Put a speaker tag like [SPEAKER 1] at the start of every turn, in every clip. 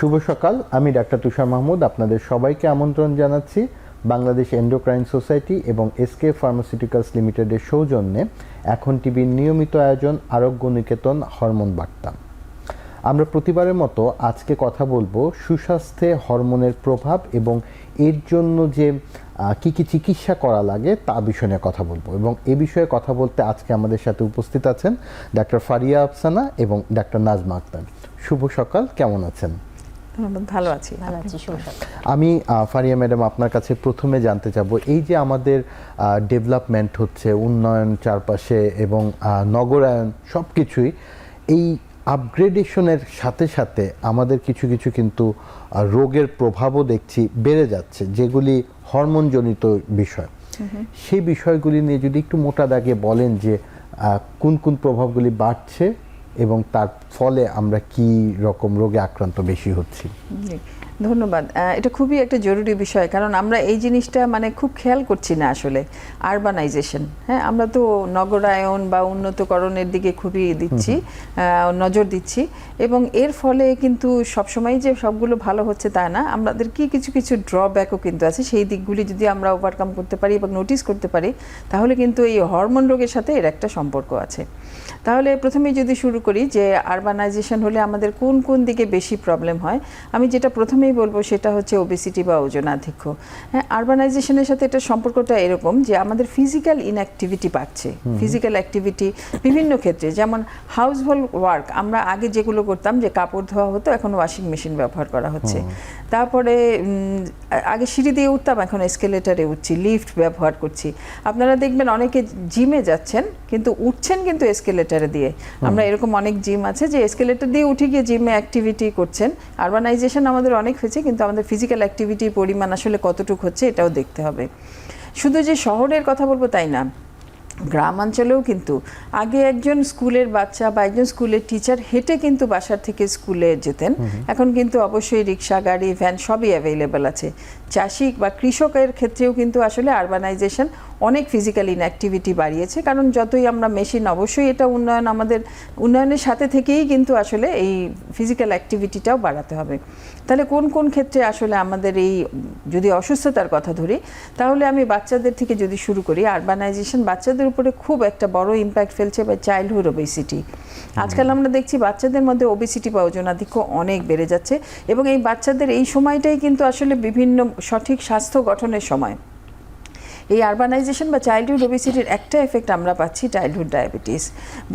[SPEAKER 1] শুভ সকাল। আমি ডাক্তার তুষার মাহমুদ আপনাদের সবাইকে আমন্ত্রণ জানাচ্ছি বাংলাদেশ এন্ডোক্রাইন সোসাইটি এবং এসকে ফার্মাসিউটিক্যালস লিমিটেডের সৌজন্যে এখন টিভির নিয়মিত আয়োজন আরোগ্য নিকেতন হরমোন বার্তা। আমরা প্রতিবারের মতো আজকে কথা বলবো সুস্বাস্থ্যে হরমোনের প্রভাব এবং এর জন্য যে কি কি চিকিৎসা করা লাগে তা বিষয় নিয়ে কথা বলবো, এবং এ বিষয়ে কথা বলতে আজকে আমাদের সাথে উপস্থিত আছেন ডাক্তার ফারিয়া আফসানা এবং ডাক্তার নাজমা আক্তার। শুভ সকাল, কেমন আছেন?
[SPEAKER 2] ভালো আছি।
[SPEAKER 1] আমি ফারিয়া ম্যাডাম আপনার কাছে প্রথমে জানতে চাবো, এই যে আমাদের ডেভেলপমেন্ট হচ্ছে, উন্নয়ন চারপাশে এবং নগরায়ন সব কিছুই, এই আপগ্রেডেশনের সাথে সাথে আমাদের কিছু কিছু কিন্তু রোগের প্রভাবও দেখছি বেড়ে যাচ্ছে, যেগুলি হরমোনজনিত বিষয়। সেই বিষয়গুলি নিয়ে যদি একটু মোটা দাগে বলেন যে কোন কোন প্রভাবগুলি বাড়ছে এবং তার ফলে আমরা কি রকম রোগে আক্রান্ত বেশি হচ্ছি।
[SPEAKER 2] ধন্যবাদ। এটা খুবই একটা জরুরি বিষয়, কারণ আমরা এই জিনিসটা খুব খেয়াল করছি না আসলে। আরবানাইজেশন, হ্যাঁ, আমরা তো নগরায়ন বা উন্নতকরণের দিকে খুবই নজর দিচ্ছি, এবং এর ফলে কিন্তু সবসময় যে সবগুলো ভালো হচ্ছে তা না, আমাদের কিছু কিছু ড্রব্যাকও কিন্তু আছে। সেই দিকগুলি যদি আমরা ওভারকাম করতে পারি এবং নোটিস করতে পারি, তাহলে কিন্তু এই হরমোন রোগের সাথে এর একটা সম্পর্ক আছে। তাহলে প্রথমেই যদি শুরু করি যে আরবানাইজেশন হলে আমাদের কোন কোন দিকে বেশি প্রবলেম হয়, আমি যেটা প্রথমেই বলবো সেটা হচ্ছে ওবেসিটি বা ওজনাধিক্য। হ্যাঁ, আরবানাইজেশনের সাথে এটা সম্পর্কটা এরকম যে আমাদের ফিজিক্যাল ইনঅ্যাক্টিভিটি বাড়ছে। ফিজিক্যাল অ্যাক্টিভিটি বিভিন্ন ক্ষেত্রে, যেমন হাউস হোল্ড ওয়ার্ক, আমরা আগে যেগুলো করতাম যে কাপড় ধোয়া হতো, এখন ওয়াশিং মেশিন ব্যবহার করা হচ্ছে। তারপরে আগে সিঁড়ি দিয়ে উঠতাম, এখন এসকেলেটারে উঠছি, লিফট ব্যবহার করছি। আপনারা দেখবেন অনেকে জিমে যাচ্ছেন কিন্তু উঠছেন কিন্তু এসকেলেটারে দিয়ে। আমরা এরকম অনেক জিম আছে যে এসকেলেটার দিয়ে উঠে গিয়ে জিমে অ্যাক্টিভিটি করছেন। আরবানাইজেশন আমাদের অনেক হয়েছে, কিন্তু আমাদের ফিজিক্যাল অ্যাক্টিভিটির পরিমাণ আসলে কতটুকু হচ্ছে এটাও দেখতে হবে। শুধু যে শহরের কথা বলবো তাই না, গ্রামাঞ্চলেও কিন্তু আগে একজন স্কুলের বাচ্চা বা একজন স্কুলের টিচার হেঁটে কিন্তু বাসার থেকে স্কুলে যেতেন, এখন কিন্তু অবশ্যই রিক্সা, গাড়ি, ভ্যান সবই অ্যাভেলেবেল আছে। চাষি বা কৃষকের ক্ষেত্রেও কিন্তু আসলে আরবানাইজেশন অনেক ফিজিক্যাল ইনঅ্যাক্টিভিটি বাড়িয়েছে, কারণ যতই আমরা মেশিন, অবশ্যই এটা উন্নয়ন, আমাদের উন্নয়নের সাথে থেকেই কিন্তু আসলে এই ফিজিক্যাল অ্যাক্টিভিটিটাও বাড়াতে হবে। তাহলে কোন কোন ক্ষেত্রে আসলে আমাদের এই, যদি অসুস্থতার কথা ধরি, তাহলে আমি বাচ্চাদের থেকে যদি শুরু করি, আরবানাইজেশন বাচ্চাদের উপরে খুব একটা বড় ইম্প্যাক্ট ফেলছে বা চাইল্ডহুড ওবেসিটি। আজকাল আমরা দেখছি বাচ্চাদের মধ্যে ওবেসিটি বা ওজনাধিক্য অনেক বেড়ে যাচ্ছে, এবং এই বাচ্চাদের এই সময়টাই কিন্তু আসলে বিভিন্ন সঠিক স্বাস্থ্য গঠনের সময়। এই আরবানাইজেশন বা চাইল্ডহুড ওবেসিটির একটা এফেক্ট আমরা পাচ্ছি, চাইল্ডহুড ডায়াবেটিস।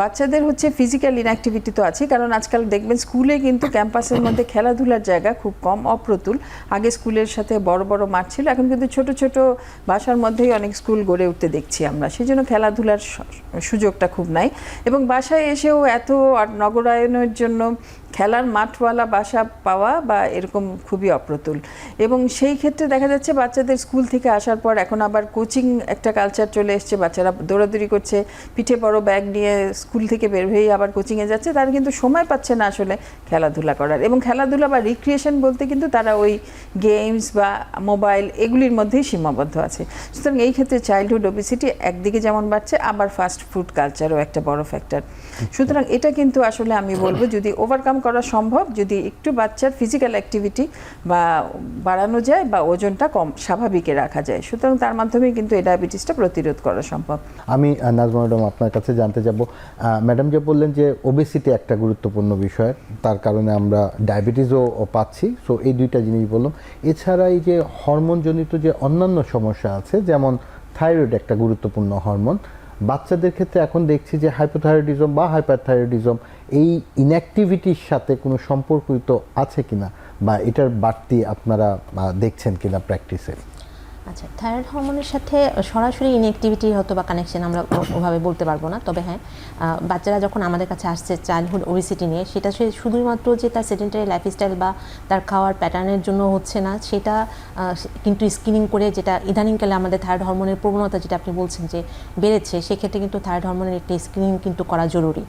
[SPEAKER 2] বাচ্চাদের হচ্ছে ফিজিক্যাল ইনঅ্যাক্টিভিটি তো আছে, কারণ আজকাল দেখবেন স্কুলে কিন্তু ক্যাম্পাসের মধ্যে খেলাধুলার জায়গা খুব কম, অপ্রতুল। আগে স্কুলের সাথে বড় বড় মাঠ ছিল, এখন কিন্তু ছোট ছোট বাসার মধ্যেই অনেক স্কুল গড়ে উঠতে দেখছি আমরা, সেই জন্য খেলাধুলার সুযোগটা খুব নাই। এবং বাসায় এসেও এত নগরায়নের জন্য খেলার মাঠওয়ালা বাসা পাওয়া বা এরকম খুবই অপ্রতুল। এবং সেই ক্ষেত্রে দেখা যাচ্ছে বাচ্চাদের স্কুল থেকে আসার পর এখন আবার কোচিং একটা কালচার চলে এসছে, বাচ্চারা দৌড়াদৌড়ি করছে, পিঠে বড় ব্যাগ নিয়ে স্কুল থেকে বের হয়েই আবার কোচিংয়ে যাচ্ছে, তারা কিন্তু সময় পাচ্ছে না আসলে খেলাধুলা করার। এবং খেলাধুলা বা রিক্রিয়েশন বলতে কিন্তু তারা ওই গেমস বা মোবাইল এগুলির মধ্যেই সীমাবদ্ধ আছে। সুতরাং এই ক্ষেত্রে চাইল্ডহুড ওবেসিটি একদিকে যেমন বাড়ছে, আবার ফাস্ট ফুড কালচারও একটা বড় ফ্যাক্টর। সুতরাং এটা কিন্তু আসলে আমি বলবো যদি ওভারকাম করা সম্ভব, যদি একটু বাচ্চার ফিজিক্যাল অ্যাক্টিভিটি বা বাড়ানো যায় বা ওজনটা কম স্বাভাবিকে রাখা যায়, সুতরাং তার মাধ্যমে কিন্তু এই ডায়াবেটিসটা প্রতিরোধ করা সম্ভব।
[SPEAKER 1] আমি নাজমা ম্যাডাম আপনার কাছে জানতে যাব, ম্যাডাম যে বললেন যে ওবেসিটি একটা গুরুত্বপূর্ণ বিষয়, তার কারণে আমরা ডায়াবেটিসও পাচ্ছি, সো এই দুইটা জিনিস বললাম। এছাড়া এই যে হরমোনজনিত যে অন্যান্য সমস্যা আছে, যেমন থাইরয়েড একটা গুরুত্বপূর্ণ হরমোন, বাচ্চাদের ক্ষেত্রে এখন দেখছি যে হাইপোথাইরয়েডিজম বা হাইপারথাইরয়েডিজম এই ইনঅ্যাক্টিভিটির সাথে কোনো সম্পর্কিত আছে কিনা, বা এটার বাড়তি আপনারা দেখছেন কিনা প্র্যাকটিসে?
[SPEAKER 3] আচ্ছা, থাইরয়েড হরমোনের সাথে সরাসরি ইনঅ্যাক্টিভিটি হয়তো বা কানেকশন আমরা ওভাবে বলতে পারবো না, তবে হ্যাঁ, বাচ্চারা যখন আমাদের কাছে আসছে চাইল্ডহুড ওবেসিটি নিয়ে, সেটা সে শুধুমাত্র যে তার সেডেন্টারি লাইফস্টাইল বা তার খাওয়ার প্যাটার্নের জন্য হচ্ছে না, সেটা কিন্তু স্ক্রিনিং করে, যেটা ইদানিংকালে আমাদের থাইরয়েড হরমোনের প্রবণতা যেটা আপনি বলছেন যে বেড়েছে, সেক্ষেত্রে কিন্তু থাইরয়েড হরমোনের একটা স্ক্রিনিং কিন্তু করা জরুরি।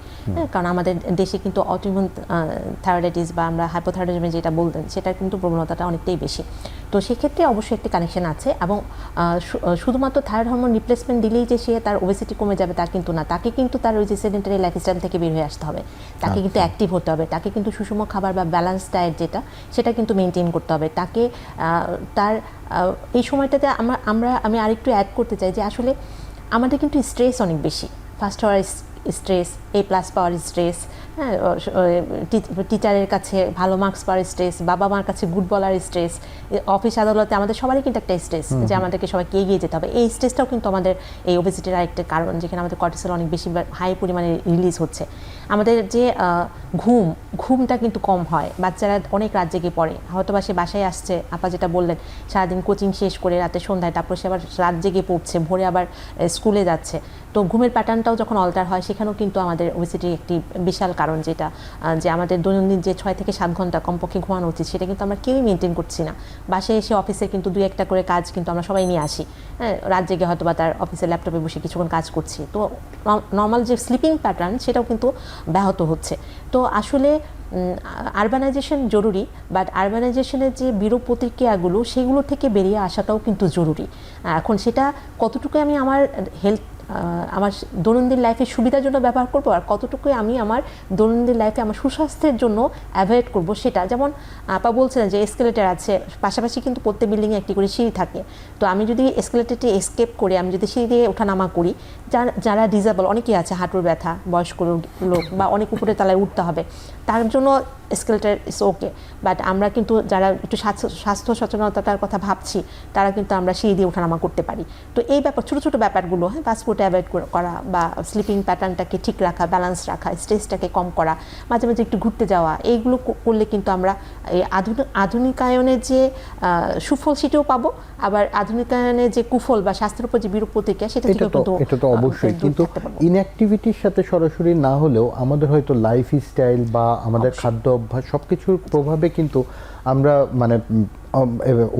[SPEAKER 3] কারণ আমাদের দেশে কিন্তু অটোইমিউন থাইরয়েডাইটিস বা আমরা হাইপোথাইরয়েডিজম যেটা বলতেন, সেটার কিন্তু প্রবণতাটা অনেকটাই বেশি। তো সেক্ষেত্রে অবশ্যই একটি কানেকশন আছে এবং শুধুমাত্র থাইরয়েড হরমোন রিপ্লেসমেন্ট দিলেই যে সে তার ওবেসিটি কমে যাবে তা কিন্তু না, তাকে কিন্তু তার ওই যে সেডেন্টারি লাইফস্টাইল থেকে বের হয়ে আসতে হবে, তাকে কিন্তু অ্যাক্টিভ হতে হবে, তাকে কিন্তু সুষম খাবার বা ব্যালেন্স ডায়েট যেটা সেটা কিন্তু মেনটেন করতে হবে তাকে। তার এই সময়টাতে আমি আরেকটু অ্যাড করতে চাই যে আসলে আমাদের কিন্তু স্ট্রেস অনেক বেশি, ফার্স্ট হওয়ার স্ট্রেস, A+ পাওয়ার স্ট্রেস, হ্যাঁ, টিচারের কাছে ভালো মার্কস পাওয়ার স্ট্রেস, বাবা মার কাছে গুড বলার স্ট্রেস, অফিস আদালতে আমাদের সবারই কিন্তু একটা স্ট্রেস যে আমাদেরকে সবাইকে এগিয়ে যেতে হবে। এই স্ট্রেসটাও কিন্তু আমাদের এই ওবেসিটির আরেকটা কারণ, যেখানে আমাদের কর্টিসল অনেক বেশি হাই পরিমাণে রিলিজ হচ্ছে। আমাদের যে ঘুমটা কিন্তু কম হয়, বাচ্চারা অনেক রাত জেগে পড়ে, হয়তো বা সে বাসায় আসছে, আপা যেটা বললেন সারাদিন কোচিং শেষ করে রাতে সন্ধ্যায়, তারপর সে আবার রাত জেগে পড়ছে, ভোরে আবার স্কুলে যাচ্ছে। তো ঘুমের প্যাটার্নটাও যখন অল্টার হয় সেখানেও কিন্তু আমাদের ওবেসিটির একটি বিশাল কারণ, যেটা যে আমাদের দৈনন্দিন যে 6 থেকে 7 ঘন্টা কমপক্ষে ঘুমানো উচিত সেটা কিন্তু আমরা কেউই মেনটেন করছি না। বাসায় এসে অফিসে কিন্তু 2-1টা করে কাজ কিন্তু আমরা সবাই নিয়ে আসি, হ্যাঁ, রাত জেগে হয়তো বা তার অফিসের ল্যাপটপে বসে কিছুক্ষণ কাজ করছি, তো নর্মাল যে স্লিপিং প্যাটার্ন সেটাও কিন্তু ব্যাহত হচ্ছে। তো আসলে আরবানাইজেশন জরুরি, বাট আরবানাইজেশনের যে বিরূপ প্রতিক্রিয়াগুলো সেগুলো থেকে বেরিয়ে আসাটাও কিন্তু জরুরি। এখন সেটা কতটুকু আমি আমার আমার দৈনন্দিন লাইফের সুবিধার জন্য ব্যবহার করব আর কতটুকুই আমি আমার দৈনন্দিন লাইফে আমার সুস্বাস্থ্যের জন্য অ্যাভয়েড করব সেটা। যেমন আপা বলছিলেন যে এসকেলেটার আছে, পাশাপাশি কিন্তু প্রত্যেক বিল্ডিংয়ে একটি করে সিঁড়ি থাকে, তো আমি যদি এসকেলেটারটি এসকেপ করে আমি যদি সিঁড়ি দিয়ে ওঠানামা করি, যারা ডিজেবল অনেকেই আছে, হাঁটুর ব্যথা, বয়স্ক লোক বা অনেক উপরে তলায় উঠতে হবে, তার জন্য এসকেলেটার ইস ওকে, বাট আমরা কিন্তু যারা একটু স্বাস্থ্য সচেতনতার কথা ভাবছি তারা কিন্তু আমরা সিঁড়ি দিয়ে ওঠানামা করতে পারি। তো এই ব্যাপার ছোটো ছোটো ব্যাপারগুলো, হ্যাঁ, পাসপোর্ট অ্যাভয়েড করা বা স্লিপিং প্যাটার্নটাকে ঠিক রাখা, ব্যালেন্স রাখা, স্ট্রেসটাকে কম করা, মাঝে মাঝে একটু ঘুরতে যাওয়া, এইগুলো করলে কিন্তু আমরা এই আধুনিকায়নের যে সুফল সেটাও পাবো, আবার আধুনিকায়নের যে কুফল বা স্বাস্থ্যের উপর যে বিরূপ প্রতিক্রিয়া সেটা থেকে কিন্তু
[SPEAKER 1] এটা তো অবশ্যই, কিন্তু ইনঅ্যাক্টিভিটির সাথে সরাসরি না হলেও আমাদের হয়তো লাইফস্টাইল বা আমাদের খাদ্য অভ্যাস সবকিছুর প্রভাবে কিন্তু আমরা মানে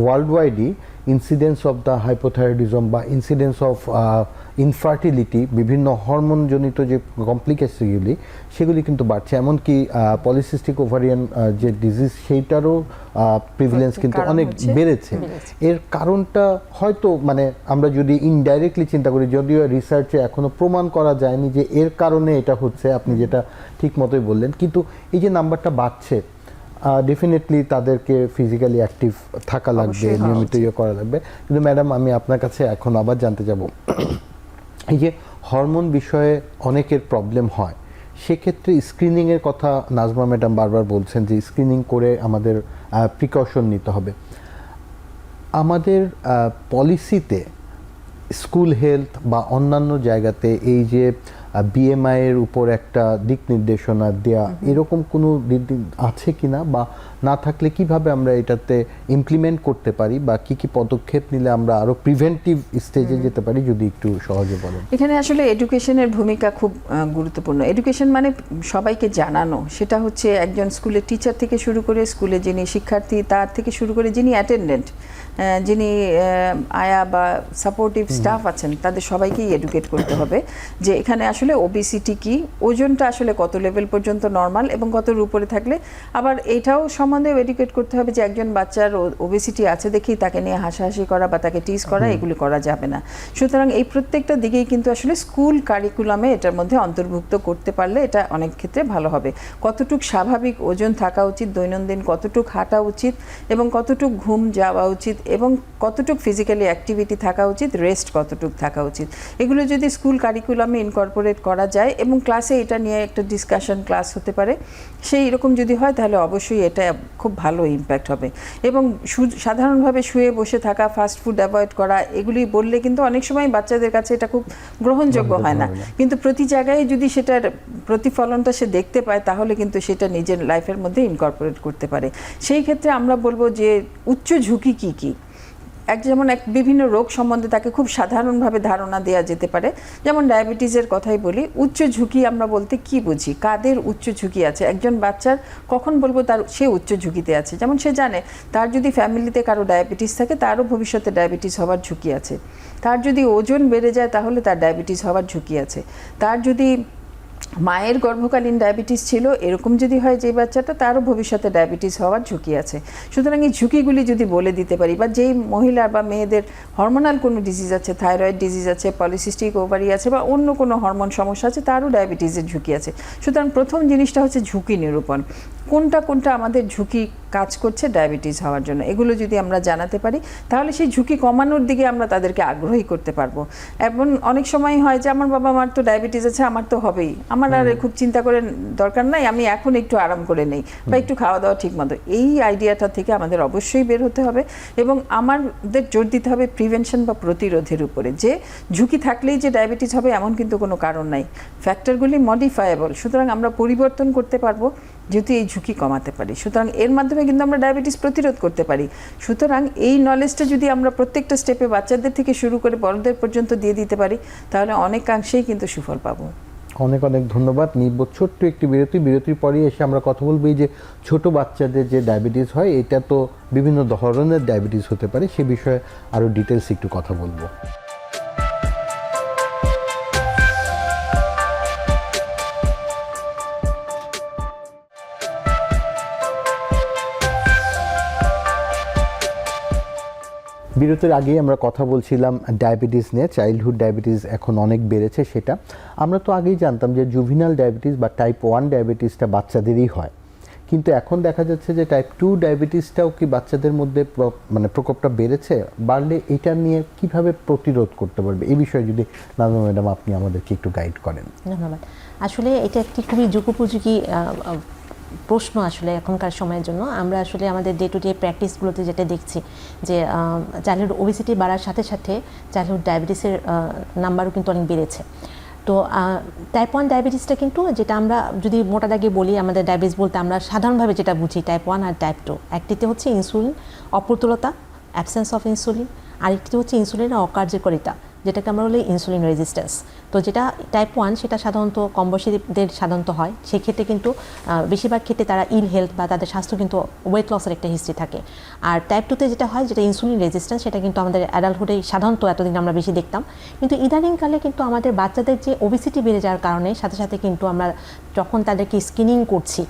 [SPEAKER 1] ওয়ার্ল্ড ওয়াইডই ইনসিডেন্স অফ দ্য হাইপোথাইরয়েডিজম বা ইনসিডেন্স অফ ইনফার্টিলিটি, বিভিন্ন হরমোনজনিত যে কমপ্লিকেশনগুলি সেগুলি কিন্তু বাড়ছে। এমনকি পলিসিস্টিক ওভারিয়ান যে ডিজিজ সেইটারও প্রিভিলেন্স কিন্তু অনেক বেড়েছে। এর কারণটা হয়তো মানে আমরা যদি ইনডাইরেক্টলি চিন্তা করি, যদিও রিসার্চে এখনো প্রমাণ করা যায়নি যে এর কারণে এটা হচ্ছে, আপনি যেটা ঠিক মতোই বললেন, কিন্তু এই যে নাম্বারটা বাড়ছে, ডেফিনেটলি তাদেরকে ফিজিক্যালি অ্যাক্টিভ থাকা লাগবে, নিয়মিত করা লাগবে। কিন্তু ম্যাডাম, আমি আপনার কাছে এখন আবার জানতে যাব, এই যে হরমোন বিষয়ে অনেকের প্রবলেম হয়, সেক্ষেত্রে স্ক্রিনিংয়ের কথা নাজমা ম্যাডাম বারবার বলছেন যে স্ক্রিনিং করে আমাদের প্রিকশন নিতে হবে। আমাদের পলিসিতে স্কুল হেলথ বা অন্যান্য জায়গাতে এই যে BMI এর উপর একটা দিক নির্দেশনা দেয়া, এরকম কোনো আছে কিনা, বা না থাকলে কিভাবে আমরা এটাতে ইমপ্লিমেন্ট করতে পারি, বা কি কি পদক্ষেপ নিলে আমরা আরো প্রিভেন্টিভ স্টেজে যেতে পারি, যদি একটু সহজে বলেন।
[SPEAKER 2] এখানে আসলে এডুকেশনের ভূমিকা খুব গুরুত্বপূর্ণ। এডুকেশন মানে সবাইকে জানানো, সেটা হচ্ছে একজন স্কুলের টিচার থেকে শুরু করে স্কুলে যিনি শিক্ষার্থী তার থেকে শুরু করে যিনি অ্যাটেন্ডেন্ট, যিনি আয়া বা সাপোর্টিভ স্টাফ আছেন, তাদের সবাইকেই এডুকেট করতে হবে যে এখানে আসলে ওবেসিটি কি, ওজনটা আসলে কত লেভেল পর্যন্ত নর্মাল এবং কতর উপরে থাকলে। আবার এটাও সম্বন্ধে এডুকেট করতে হবে যে একজন বাচ্চার ওবেসিটি আছে দেখেই তাকে নিয়ে হাসাহাসি করা বা তাকে টিজ করা এগুলি করা যাবে না। সুতরাং এই প্রত্যেকটা দিকেই কিন্তু আসলে স্কুল কারিকুলামে এটার মধ্যে অন্তর্ভুক্ত করতে পারলে এটা অনেক ক্ষেত্রে ভালো হবে। কতটুক স্বাভাবিক ওজন থাকা উচিত, দৈনন্দিন কতটুক হাঁটা উচিত এবং কতটুক ঘুম যাওয়া উচিত এবং কতটুক ফিজিক্যালি অ্যাক্টিভিটি থাকা উচিত, রেস্ট কতটুক থাকা উচিত, এগুলো যদি স্কুল কারিকুলামে ইনকর্পোরেট করা যায় এবং ক্লাসে এটা নিয়ে একটা ডিসকাশন ক্লাস হতে পারে, সেই রকম যদি হয় তাহলে অবশ্যই এটা খুব ভালো ইম্প্যাক্ট হবে। এবং সাধারণভাবে শুয়ে বসে থাকা, ফাস্ট ফুড অ্যাভয়েড করা, এগুলি বললে কিন্তু অনেক সময় বাচ্চাদের কাছে এটা খুব গ্রহণযোগ্য হয় না, কিন্তু প্রতি জায়গায় যদি সেটার প্রতিফলনটা সে দেখতে পায় তাহলে কিন্তু সেটা নিজের লাইফের মধ্যে ইনকর্পোরেট করতে পারে। সেই ক্ষেত্রে আমরা বলবো যে উচ্চ ঝুঁকি কী কী, যেমন বিভিন্ন রোগ সম্বন্ধে তাকে খুব সাধারণভাবে ধারণা দেওয়া যেতে পারে। যেমন ডায়াবেটিসের কথাই বলি, উচ্চ ঝুঁকি আমরা বলতে কি বুঝি, কাদের উচ্চ ঝুঁকি আছে, একজন বাচ্চার কখন বলবো তার সে উচ্চ ঝুঁকিতে আছে, যেমন সে জানে তার যদি ফ্যামিলিতে কারো ডায়াবেটিস থাকে তারও ভবিষ্যতে ডায়াবেটিস হওয়ার ঝুঁকি আছে, তার যদি ওজন বেড়ে যায় তাহলে তার ডায়াবেটিস হওয়ার ঝুঁকি আছে, তার যদি মায়ের গর্ভকালীন ডায়াবেটিস ছিল, এরকম যদি হয় যে বাচ্চাটা, তারও ভবিষ্যতে ডায়াবেটিস হওয়ার ঝুঁকি আছে। সুতরাং এই ঝুঁকিগুলি যদি বলে দিতে পারি, বা যেই মহিলা বা মেয়েদের হরমোনাল কোনো ডিজিজ আছে, থাইরয়েড ডিজিজ আছে, পলিসিস্টিক ওভারি আছে, বা অন্য কোনো হরমোন সমস্যা আছে, তারও ডায়াবেটিসের ঝুঁকি আছে। সুতরাং প্রথম জিনিসটা হচ্ছে ঝুঁকি নিরূপণ। কোনটা কোনটা আমাদের ঝুঁকি কাজ করছে ডায়াবেটিস হওয়ার জন্য, এগুলো যদি আমরা জানাতে পারি, তাহলে সেই ঝুঁকি কমানোর দিকে আমরা তাদেরকে আগ্রহী করতে পারবো। এবং অনেক সময় হয় যে আমার বাবা মার তো ডায়াবেটিস আছে, আমার তো হবেই, আমার আর খুব চিন্তা করে দরকার নাই, আমি এখন একটু আরাম করে নেই বা একটু খাওয়া দাওয়া ঠিক মতো। এই আইডিয়াটা থেকে আমাদের অবশ্যই বের হতে হবে এবং আমাদের জোর দিতে হবে প্রিভেনশন বা প্রতিরোধের উপরে। যে ঝুঁকি থাকলেই যে ডায়াবেটিস হবে এমন কিন্তু কোনো কারণ নাই, ফ্যাক্টরগুলি মডিফায়েবল, সুতরাং আমরা পরিবর্তন করতে পারবো যেহেতু এই ঝুঁকি কমাতে পারি। সুতরাং এর মাধ্যমে কিন্তু আমরা ডায়াবেটিস প্রতিরোধ করতে পারি। সুতরাং এই নলেজটা যদি আমরা প্রত্যেকটা স্টেপে বাচ্চাদের থেকে শুরু করে বড়দের পর্যন্ত দিয়ে দিতে পারি, তাহলে অনেকাংশেই কিন্তু সুফল পাবো।
[SPEAKER 1] অনেক অনেক ধন্যবাদ। নিব ছোট্ট একটি বিরতির পরে এসে আমরা কথা বলবো এই যে ছোট বাচ্চাদের যে ডায়াবেটিস হয়, এটা তো বিভিন্ন ধরনের ডায়াবেটিস হতে পারে, সে বিষয়ে আরও ডিটেলস একটু কথা বলবো। বিরতির আগেই আমরা কথা বলছিলাম ডায়াবেটিস নিয়ে। চাইল্ডহুড ডায়াবেটিস এখন অনেক বেড়েছে, সেটা আমরা তো আগেই জানতাম যে জুভিনাল ডায়াবেটিস বা টাইপ 1 ডায়াবেটিসটা বাচ্চাদেরই হয়, কিন্তু এখন দেখা যাচ্ছে যে টাইপ 2 ডায়াবেটিসটাও কি বাচ্চাদের মধ্যে মানে প্রকোপটা বেড়েছে? বাড়লে এটা নিয়ে কিভাবে প্রতিরোধ করতে পারবে, এই বিষয়ে যদি নাজমা ম্যাডাম আপনি আমাদেরকে একটু গাইড করেন।
[SPEAKER 3] ধন্যবাদ। আসলে এটা একটি খুবই যুগোপযোগী প্রশ্ন আসলে এখনকার সময়ের জন্য। আমরা আসলে আমাদের ডে টু ডে প্র্যাকটিসগুলোতে যেটা দেখছি যে চাইল্ডহুড ওবেসিটি বাড়ার সাথে সাথে চাইল্ডহুড ডায়াবেটিসের নাম্বারও কিন্তু অনেক বেড়েছে। তো টাইপ 1 ডায়াবেটিসটা কিন্তু, যেটা আমরা যদি মোটা দাগে বলি, আমাদের ডায়াবেটিস বলতে আমরা সাধারণভাবে যেটা বুঝি টাইপ 1 আর টাইপ 2, একটিতে হচ্ছে ইনসুলিন অপ্রতুলতা, অ্যাবসেন্স অফ ইনসুলিন, আরেকটি হচ্ছে ইনসুলিনের অকার্যকারিতা, যেটাকে আমরা বলি ইনসুলিন রেজিস্ট্যান্স। তো যেটা টাইপ 1 সেটা সাধারণত কম বয়সীদের সাধারণত হয়, সেক্ষেত্রে কিন্তু বেশিরভাগ ক্ষেত্রে তারা ইল হেলথ বা তাদের স্বাস্থ্য কিন্তু ওয়েট লসের একটা হিস্ট্রি থাকে। আর টাইপ 2তে যেটা হয়, যেটা ইনসুলিন রেজিস্ট্যান্স, সেটা কিন্তু আমাদের অ্যাডাল্টহুডে সাধারণত এতদিন আমরা বেশি দেখতাম, কিন্তু ইদানিংকালে কিন্তু আমাদের বাচ্চাদের যে ওবেসিটি বেড়ে যাওয়ার কারণে সাথে সাথে কিন্তু আমরা যখন তাদেরকে স্ক্রিনিং করছি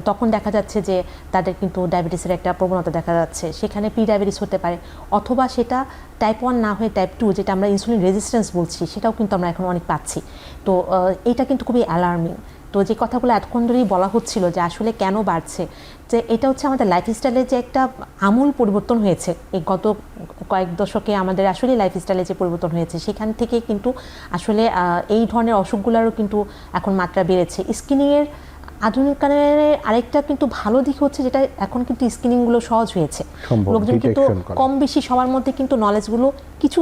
[SPEAKER 3] তখন দেখা যাচ্ছে যে তাদের কিন্তু ডায়াবেটিসের একটা প্রবণতা দেখা যাচ্ছে। সেখানে প্রি ডায়াবেটিস হতে পারে, অথবা সেটা টাইপ 1 না হয়ে টাইপ 2, যেটা আমরা ইনসুলিন রেজিস্ট্যান্স বলছি, সেটাও কিন্তু আমরা এখন অনেক পাচ্ছি। তো এটা কিন্তু খুবই অ্যালার্মিং। তো যে কথাগুলো এতক্ষণ ধরেই বলা হচ্ছিল যে আসলে কেন বাড়ছে, যে এটা হচ্ছে আমাদের লাইফস্টাইলের যে একটা আমূল পরিবর্তন হয়েছে এই গত কয়েক দশকে। আমাদের আসলে লাইফস্টাইলে যে পরিবর্তন হয়েছে, সেখান থেকে কিন্তু আসলে এই ধরনের অসুখগুলোরও কিন্তু এখন মাত্রা বেড়েছে। স্ক্রিনিংয়ের আধুনিককালের আরেকটা কিন্তু ভালো দিক হচ্ছে, যেটা এখন কিন্তু স্ক্রিনিংগুলো সহজ হয়েছে, লোকজন কিন্তু কম বেশি সবার মধ্যে কিন্তু নলেজগুলো কিছু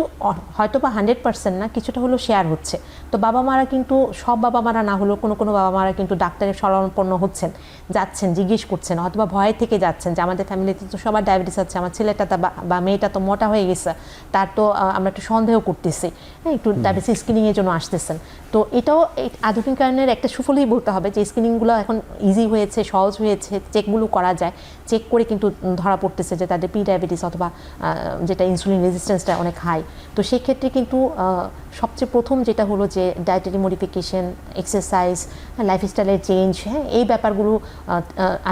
[SPEAKER 3] হয়তো বা 100% না, কিছুটা হলো শেয়ার হচ্ছে। তো বাবা মারা কিন্তু, সব বাবা মারা না হলেও কোনো বাবা মারা কিন্তু ডাক্তারের শরণাপন্ন হচ্ছেন, যাচ্ছেন, জিজ্ঞেস করছেন, অথবা ভয় থেকে যাচ্ছেন যে আমাদের ফ্যামিলিতে তো সবার ডায়াবেটিস আছে, আমার ছেলেটা বা মেয়েটা তো মোটা হয়ে গেছে, তার তো আমরা একটু সন্দেহ করতেছি, হ্যাঁ, একটু ডায়াবেটিস স্ক্রিনিংয়ের জন্য আসতেছেন। তো এটাও আধুনিকায়নের একটা সুফলই বলতে হবে যে স্ক্রিনিংগুলো এখন ইজি হয়েছে, সহজ হয়েছে, চেকগুলো করা যায়, চেক করে কিন্তু ধরা পড়তেছে যে তাদের প্রি ডায়াবেটিস অথবা যেটা ইনসুলিন রেজিস্ট্যান্সটা অনেক হাই। তো সেই ক্ষেত্রে কিন্তু সবচেয়ে প্রথম যেটা হলো যে ডায়েটারি মডিফিকেশন, এক্সারসাইজ, লাইফস্টাইলের চেঞ্জ, হ্যাঁ, এই ব্যাপারগুলো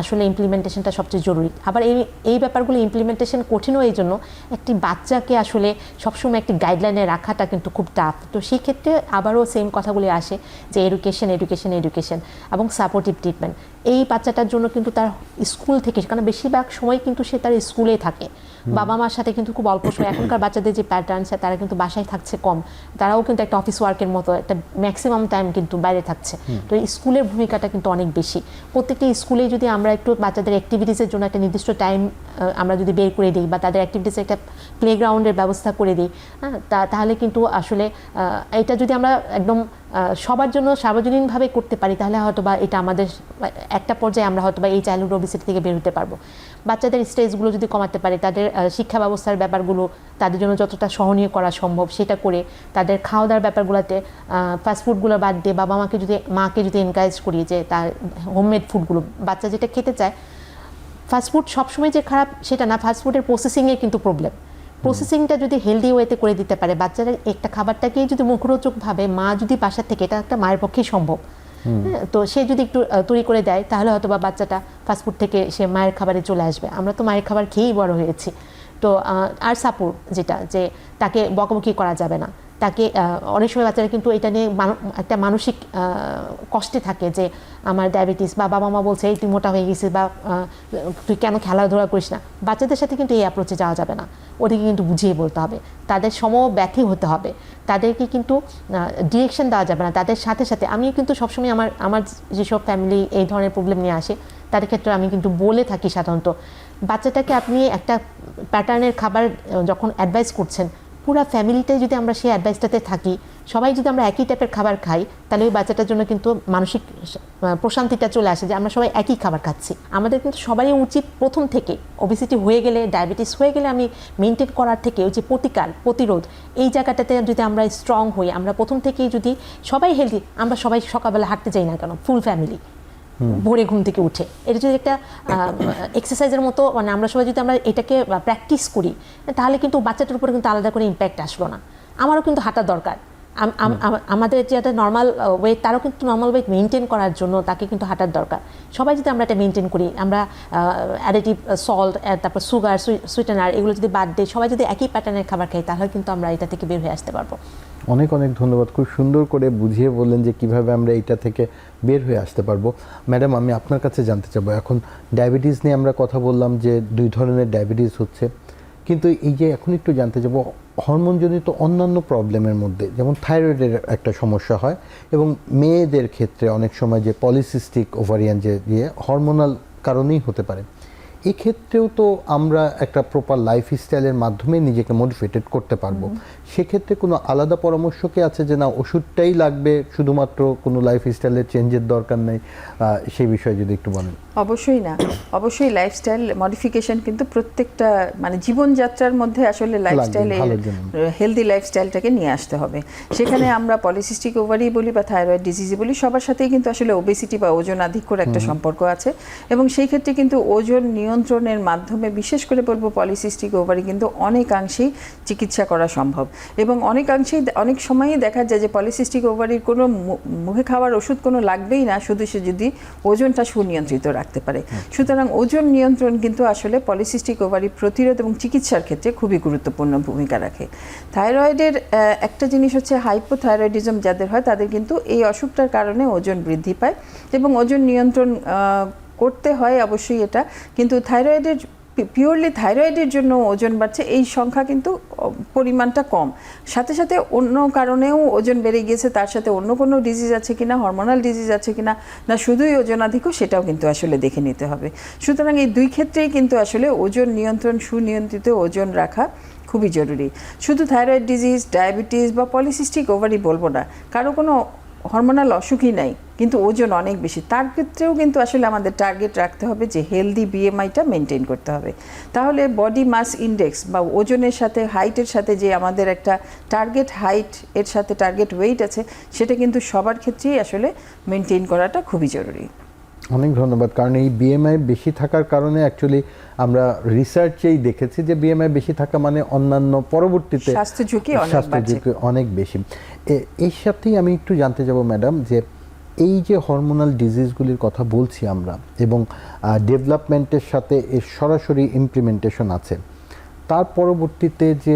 [SPEAKER 3] আসলে ইমপ্লিমেন্টেশনটা সবচেয়ে জরুরি। আবার এই ব্যাপারগুলো ইমপ্লিমেন্টেশন কঠিনও এই জন্য, একটি বাচ্চাকে আসলে সবসময় একটি গাইডলাইনে রাখাটা কিন্তু খুব টাফ। তো সেই ক্ষেত্রে আবারও সেম কথাগুলি আসে যে এডুকেশন এবং সাপোর্টিভ ট্রিটমেন্ট। এই বাচ্চাটার জন্য কিন্তু তার স্কুল থেকে, কারণ বেশিরভাগ সময় কিন্তু সে তার স্কুলে থাকে, বাবা মার সাথে কিন্তু খুব অল্প সময়। এখনকার বাচ্চাদের যে প্যাটার্ন, তারা কিন্তু বাসায় থাকছে কম, তারাও কিন্তু একটা অফিস ওয়ার্কের মতো একটা ম্যাক্সিমাম টাইম কিন্তু বাইরে থাকছে। তো স্কুলের ভূমিকাটা কিন্তু অনেক বেশি। প্রত্যেকটি স্কুলে যদি আমরা একটু বাচ্চাদের অ্যাক্টিভিটিসের জন্য একটা নির্দিষ্ট টাইম আমরা যদি বের করে দিই, বা তাদের অ্যাক্টিভিটিসের একটা প্লেগ্রাউন্ডের ব্যবস্থা করে দিই, হ্যাঁ, তাহলে কিন্তু আসলে এটা যদি আমরা একদম সবার জন্য সার্বজনীনভাবে করতে পারি, তাহলে হয়তো বা এটা আমাদের একটা পর্যায়ে আমরা হয়তো বা এই চাইল্ডহুড ওবেসিটি থেকে বের হতে পারবো। বাচ্চাদের স্ট্রেসগুলো যদি কমাতে পারি, তাদের শিক্ষা ব্যবস্থার ব্যাপারগুলো তাদের জন্য যতটা সহনীয় করা সম্ভব সেটা করে, তাদের খাওয়া দাওয়ার ব্যাপারগুলোতে ফাস্টফুডগুলো বাদ দিয়ে মাকে যদি এনকারেজ করি যে তার হোমমেড ফুডগুলো, বাচ্চা যেটা খেতে চায়, ফাস্টফুড সবসময় যে খারাপ সেটা না, ফাস্টফুডের প্রসেসিংয়ে কিন্তু প্রবলেম, প্রসেসিংটা যদি হেলদি ওয়েতে করে দিতে পারে, বাচ্চারা একটা খাবারটাকে যদি মুখরোচকভাবে মা যদি বাসা থেকে, এটা একটা মায়ের পক্ষেই সম্ভব, হ্যাঁ, তো সে যদি একটু তৈরি করে দেয় তাহলে হয়তো বা বাচ্চাটা ফাস্টফুড থেকে সে মায়ের খাবারে চলে আসবে। আমরা তো মায়ের খাবার খেয়েই বড় হয়েছি। তো আর সাপোর্ট যেটা, যে তাকে বকাবকি করা যাবে না, তাকে অনেক সময় বাচ্চারা কিন্তু এটা নিয়ে একটা মানসিক কষ্টে থাকে যে আমার ডায়াবেটিস, বা বাবা মা বলছে এই তুই মোটা হয়ে গেছিস, বা তুই কেন খেলাধুলা করিস না। বাচ্চাদের সাথে কিন্তু এই অ্যাপ্রোচে যাওয়া যাবে না, ওদেরকে কিন্তু বুঝিয়ে বলতে হবে, তাদের সমব্যথী হতে হবে, তাদেরকে কিন্তু ডিরেকশন দেওয়া যাবে না। তাদের সাথে সাথে আমি কিন্তু সবসময় আমার যেসব ফ্যামিলি এই ধরনের প্রবলেম নিয়ে আসে তাদের ক্ষেত্রে আমি কিন্তু বলে থাকি, সাধারণত বাচ্চাটাকে আপনি একটা প্যাটার্নের খাবার যখন অ্যাডভাইস করছেন, পুরো ফ্যামিলিটাই যদি আমরা সেই অ্যাডভাইসটাতে থাকি, সবাই যদি আমরা একই টাইপের খাবার খাই, তাহলে ওই বাচ্চাটার জন্য কিন্তু মানসিক প্রশান্তিটা চলে আসে যে আমরা সবাই একই খাবার খাচ্ছি। আমাদের কিন্তু সবারই উচিত প্রথম থেকে ওবেসিটি হয়ে গেলে, ডায়াবেটিস হয়ে গেলে আমি মেনটেন করার থেকে ওই যে প্রতিকার, প্রতিরোধ, এই জায়গাটাতে যদি আমরা স্ট্রং হই, আমরা প্রথম থেকেই যদি সবাই হেলদি, আমরা সবাই সকালবেলা হাঁটতে যাই না কেন, ফুল ফ্যামিলি ভোরে ঘুম থেকে উঠে, এটা যদি একটা এক্সারসাইজের মতো, মানে আমরা সবাই যদি আমরা এটাকে প্র্যাকটিস করি, তাহলে কিন্তু বাচ্চাটার উপরে কিন্তু আলাদা করে ইম্প্যাক্ট আসলো না। আমারও কিন্তু হাঁটা দরকার, আমাদের যেটা নর্মাল ওয়েট, তারও কিন্তু নর্মাল ওয়েট মেনটেন করার জন্য তাকে কিন্তু হাঁটার দরকার। সবাই যদি আমরা এটা মেনটেন করি, আমরা অ্যাডিটিভ সল্ট, তারপর সুগার, সুইটেনার, এগুলো যদি বাদ দিই, সবাই যদি একই প্যাটার্নের খাবার খাই, তাহলে কিন্তু আমরা এটা থেকে বের হয়ে আসতে পারবো।
[SPEAKER 1] অনেক অনেক ধন্যবাদ, খুব সুন্দর করে বুঝিয়ে বললেন যে কিভাবে আমরা এটা থেকে বের হয়ে আসতে পারবো। ম্যাডাম, আমি আপনার কাছে জানতে চাবো, এখন ডায়াবেটিস নিয়ে আমরা কথা বললাম যে 2 ধরনের ডায়াবেটিস হচ্ছে, কিন্তু এই যে এখন একটু জানতে চাবো হরমোনজনিত অন্যান্য প্রবলেমের মধ্যে, যেমন থাইরয়েডের একটা সমস্যা হয়, এবং মেয়েদের ক্ষেত্রে অনেক সময় যে পলিসিস্টিক ওভারিয়ান যে হরমোনাল কারণেই হতে পারে, এক্ষেত্রেও তো আমরা একটা প্রপার লাইফস্টাইলের মাধ্যমে নিজেকে মোটিভেটেড করতে পারবো। সেক্ষেত্রে কোনো আলাদা পরামর্শ কি আছে যে না ওষুধটাই লাগবে, শুধুমাত্র কোনো লাইফস্টাইলের চেঞ্জের দরকার নেই, সেই বিষয়ে যদি একটু বলেন।
[SPEAKER 2] অবশ্যই না, অবশ্যই লাইফস্টাইল মডিফিকেশন কিন্তু প্রত্যেকটা মানে জীবনযাত্রার মধ্যে আসলে লাইফস্টাইল, হেলদি লাইফস্টাইলটাকে নিয়ে আসতে হবে। সেখানে আমরা পলিসিস্টিক ওভারি বলি বা থাইরয়েড ডিজিজ বলি, সবার সাথেই কিন্তু আসলে ওবেসিটি বা ওজন আধিক্যর একটা সম্পর্ক আছে, এবং সেই ক্ষেত্রে কিন্তু ওজন নিয়ন্ত্রণের মাধ্যমে, বিশেষ করে বলবো পলিসিস্টিক ওভারি কিন্তু অনেকাংশেই চিকিৎসা করা সম্ভব, এবং অনেকাংশেই অনেক সময়ই দেখা যায় যে পলিসিস্টিক ওভারির কোনো মুখে খাওয়ার ওষুধ কোনো লাগবেই না, শুধু সে যদি ওজনটা সুনিয়ন্ত্রিত রাখতে পারে। সুতরাং ওজন নিয়ন্ত্রণ কিন্তু আসলে পলিসিস্টিক ওভারি প্রতিরোধ এবং চিকিৎসার ক্ষেত্রে খুবই গুরুত্বপূর্ণ ভূমিকা রাখে। থাইরয়েডের একটা জিনিস হচ্ছে হাইপোথাইরয়েডিজম যাদের হয়, তাদের কিন্তু এই অসুখটার কারণে ওজন বৃদ্ধি পায়, এবং ওজন নিয়ন্ত্রণ করতে হয় অবশ্যই এটা, কিন্তু থাইরয়েডের পিওরলি থাইরয়েডের জন্য ওজন বাড়ছে এই সংখ্যা কিন্তু পরিমাণটা কম, সাথে সাথে অন্য কারণেও ওজন বেড়ে গিয়েছে, তার সাথে অন্য কোনো ডিজিজ আছে কিনা, হরমোনাল ডিজিজ আছে কিনা, না শুধুই ওজনাধিক্য, সেটাও কিন্তু আসলে দেখে নিতে হবে। সুতরাং এই 2 ক্ষেত্রেই কিন্তু আসলে ওজন নিয়ন্ত্রণ, সুনিয়ন্ত্রিত ওজন রাখা খুবই জরুরি। শুধু থাইরয়েড ডিজিজ, ডায়াবেটিস বা পলিসিস্টিক ওভারি বলবো না, কারো কোনো হরমোনাল অসুখই নাই কিন্তু ওজন অনেক বেশি, তার ক্ষেত্রেও কিন্তু আসলে আমাদের টার্গেট রাখতে হবে যে হেলদি বিএমআইটা মেনটেন করতে হবে। তাহলে বডি মাস ইন্ডেক্স বা ওজনের সাথে হাইটের সাথে যে আমাদের একটা টার্গেট হাইট এর সাথে টার্গেট ওয়েট আছে, সেটা কিন্তু সবার ক্ষেত্রেই আসলে মেনটেন করাটা খুবই জরুরি।
[SPEAKER 1] অনেক ধন্যবাদ। কারণ এই বিএমআই বেশি থাকার কারণে অ্যাকচুয়ালি আমরা রিসার্চেই দেখেছি যে বিএমআই বেশি থাকা মানে অন্যান্য পরবর্তীতে
[SPEAKER 2] স্বাস্থ্য ঝুঁকি
[SPEAKER 1] অনেক বেশি। এর সাথেই আমি একটু জানতে যাব ম্যাডাম, যে এই যে হরমোনাল ডিজিজগুলির কথা বলছি আমরা, এবং ডেভেলপমেন্টের সাথে এর সরাসরি ইমপ্লিমেন্টেশন আছে, তার পরবর্তীতে যে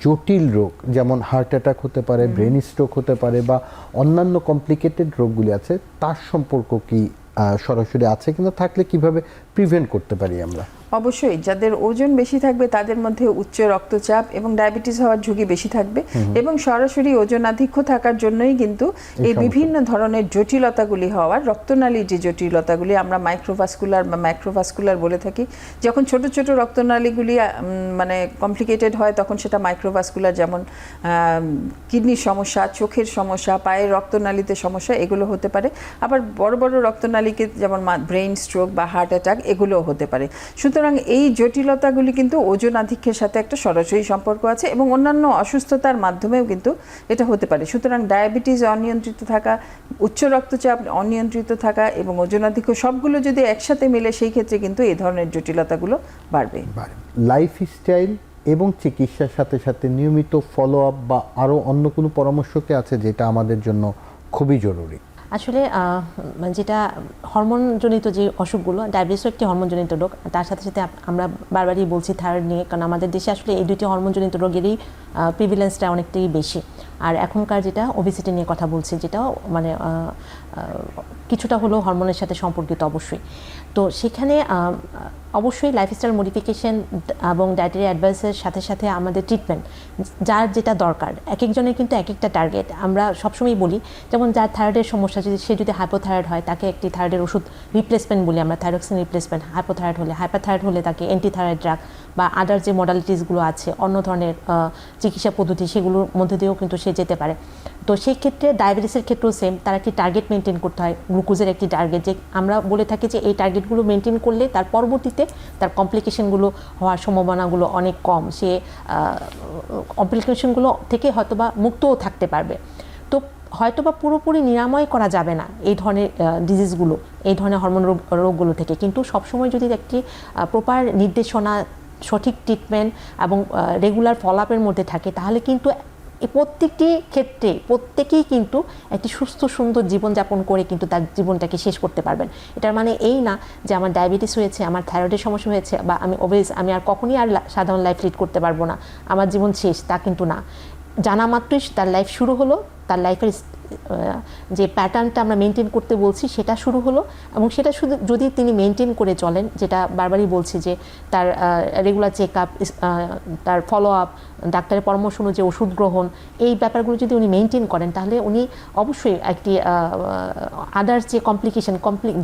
[SPEAKER 1] জটিল রোগ যেমন হার্ট অ্যাটাক হতে পারে, ব্রেন স্ট্রোক হতে পারে, বা অন্যান্য কমপ্লিকেটেড রোগগুলি আছে, তার সম্পর্ক কি সরাসরি আছে কিনা, থাকলে কিভাবে প্রিভেন্ট করতে পারি আমরা?
[SPEAKER 2] অবশ্যই যাদের ওজন বেশি থাকবে তাদের মধ্যে উচ্চ রক্তচাপ এবং ডায়াবেটিস হওয়ার ঝুঁকি বেশি থাকবে, এবং সরাসরি ওজনাধিক্য থাকার জন্যই কিন্তু এই বিভিন্ন ধরনের জটিলতাগুলি হওয়ার, রক্তনালীর যে জটিলতাগুলি আমরা মাইক্রোভাস্কুলার বা ম্যাক্রোভাস্কুলার বলে থাকি, যখন ছোট ছোট রক্তনালীগুলি মানে কমপ্লিকেটেড হয় তখন সেটা মাইক্রোভাস্কুলার, যেমন কিডনির সমস্যা, চোখের সমস্যা, পায়ের রক্তনালীতে সমস্যা, এগুলো হতে পারে। আবার বড় বড় রক্তনালীকে যেমন ব্রেন স্ট্রোক বা হার্ট অ্যাটাক এগুলোও হতে পারে। সুতরাং এই জটিলতাগুলি কিন্তু ওজন আধিক্যের সাথে একটা সরাসরি সম্পর্ক আছে, এবং অন্যান্য অসুস্থতার মাধ্যমেও কিন্তু এটা হতে পারে। সুতরাং ডায়াবেটিস অনিয়ন্ত্রিত থাকা, উচ্চ রক্তচাপ অনিয়ন্ত্রিত থাকা এবং ওজনাধিক্য সবগুলো যদি একসাথে মিলে, সেই ক্ষেত্রে কিন্তু এই ধরনের জটিলতাগুলো বাড়বে।
[SPEAKER 1] লাইফস্টাইল এবং চিকিৎসার সাথে সাথে নিয়মিত ফলো আপ বা আরও অন্য কোনো পরামর্শ কি আছে যেটা আমাদের জন্য খুবই জরুরি?
[SPEAKER 3] আসলে যেটা হরমোনজনিত যে অসুখগুলো, ডায়াবেটিসও একটি হরমোনজনিত রোগ, তার সাথে সাথে আমরা বারবারই বলছি থাইরয়েড নিয়ে, কারণ আমাদের দেশে আসলে এই দুটি হরমোনজনিত রোগেরই প্রিভিলেন্সটা অনেকটাই বেশি। আর এখনকার যেটা ওবেসিটি নিয়ে কথা বলছি, যেটাও মানে কিছুটা হলেও হরমোনের সাথে সম্পর্কিত অবশ্যই। তো সেখানে অবশ্যই লাইফস্টাইল মডিফিকেশন এবং ডায়েটারি অ্যাডভাইসের সাথে সাথে আমাদের ট্রিটমেন্ট, যার যেটা দরকার, এক একজনের কিন্তু এক একটা টার্গেট। আমরা সবসময় বলি, যেমন যার থাইরয়েডের সমস্যা, সে যদি হাইপোথাইরয়েড হয় তাকে একটি থাইরয়েডের ওষুধ রিপ্লেসমেন্ট বলি আমরা, থাইরক্সিন রিপ্লেসমেন্ট। হাইপোথাইরয়েড হলে, হাইপারথাইরয়েড হলে তাকে অ্যান্টিথাইরয়েড ড্রাগ বা আদার যে মডালিটিসগুলো আছে, অন্য ধরনের চিকিৎসা পদ্ধতি, সেগুলোর মধ্যে দিয়েও কিন্তু সে যেতে পারে। তো সেই ক্ষেত্রে ডায়াবেটিসের ক্ষেত্রেও সেম, তার একটি টার্গেট মেনটেন করতে হয়, গ্লুকোজের একটি টার্গেট, যে আমরা বলে থাকি যে এই টার্গেটগুলো মেনটেন করলে তার পরবর্তীতে তার কমপ্লিকেশনগুলো হওয়ার সম্ভাবনাগুলো অনেক কম, সে কমপ্লিকেশনগুলো থেকে হয়তোবা মুক্তও থাকতে পারবে। তো হয়তোবা পুরোপুরি নিরাময় করা যাবে না এই ধরনের ডিজিজগুলো, এই ধরনের হরমোন রোগগুলো থেকে, কিন্তু সবসময় যদি একটি প্রপার নির্দেশনা, সঠিক ট্রিটমেন্ট এবং রেগুলার ফলো আপের মধ্যে থাকে, তাহলে কিন্তু এই প্রত্যেকটি ক্ষেত্রে প্রত্যেকেই কিন্তু একটি সুস্থ সুন্দর জীবনযাপন করে কিন্তু তার জীবনটাকে শেষ করতে পারবেন। এটার মানে এই না যে আমার ডায়াবেটিস হয়েছে, আমার থাইরয়েডের সমস্যা হয়েছে, বা আমি ওবেস, আমি আর কখনই আর সাধারণ লাইফ লিড করতে পারবো না, আমার জীবন শেষ, তা কিন্তু না। জানা মাত্রই তার লাইফ শুরু হলো, তার লাইফের যে প্যাটার্নটা আমরা মেনটেন করতে বলছি সেটা শুরু হলো, এবং সেটা শুধু যদি তিনি মেনটেন করে চলেন, যেটা বারবারই বলছি যে তার রেগুলার চেক আপ, তার ফলো আপ, ডাক্তারের পরামর্শ অনুযায়ী ওষুধ গ্রহণ, এই ব্যাপারগুলো যদি উনি মেনটেন করেন, তাহলে উনি অবশ্যই একটি আদার্স যে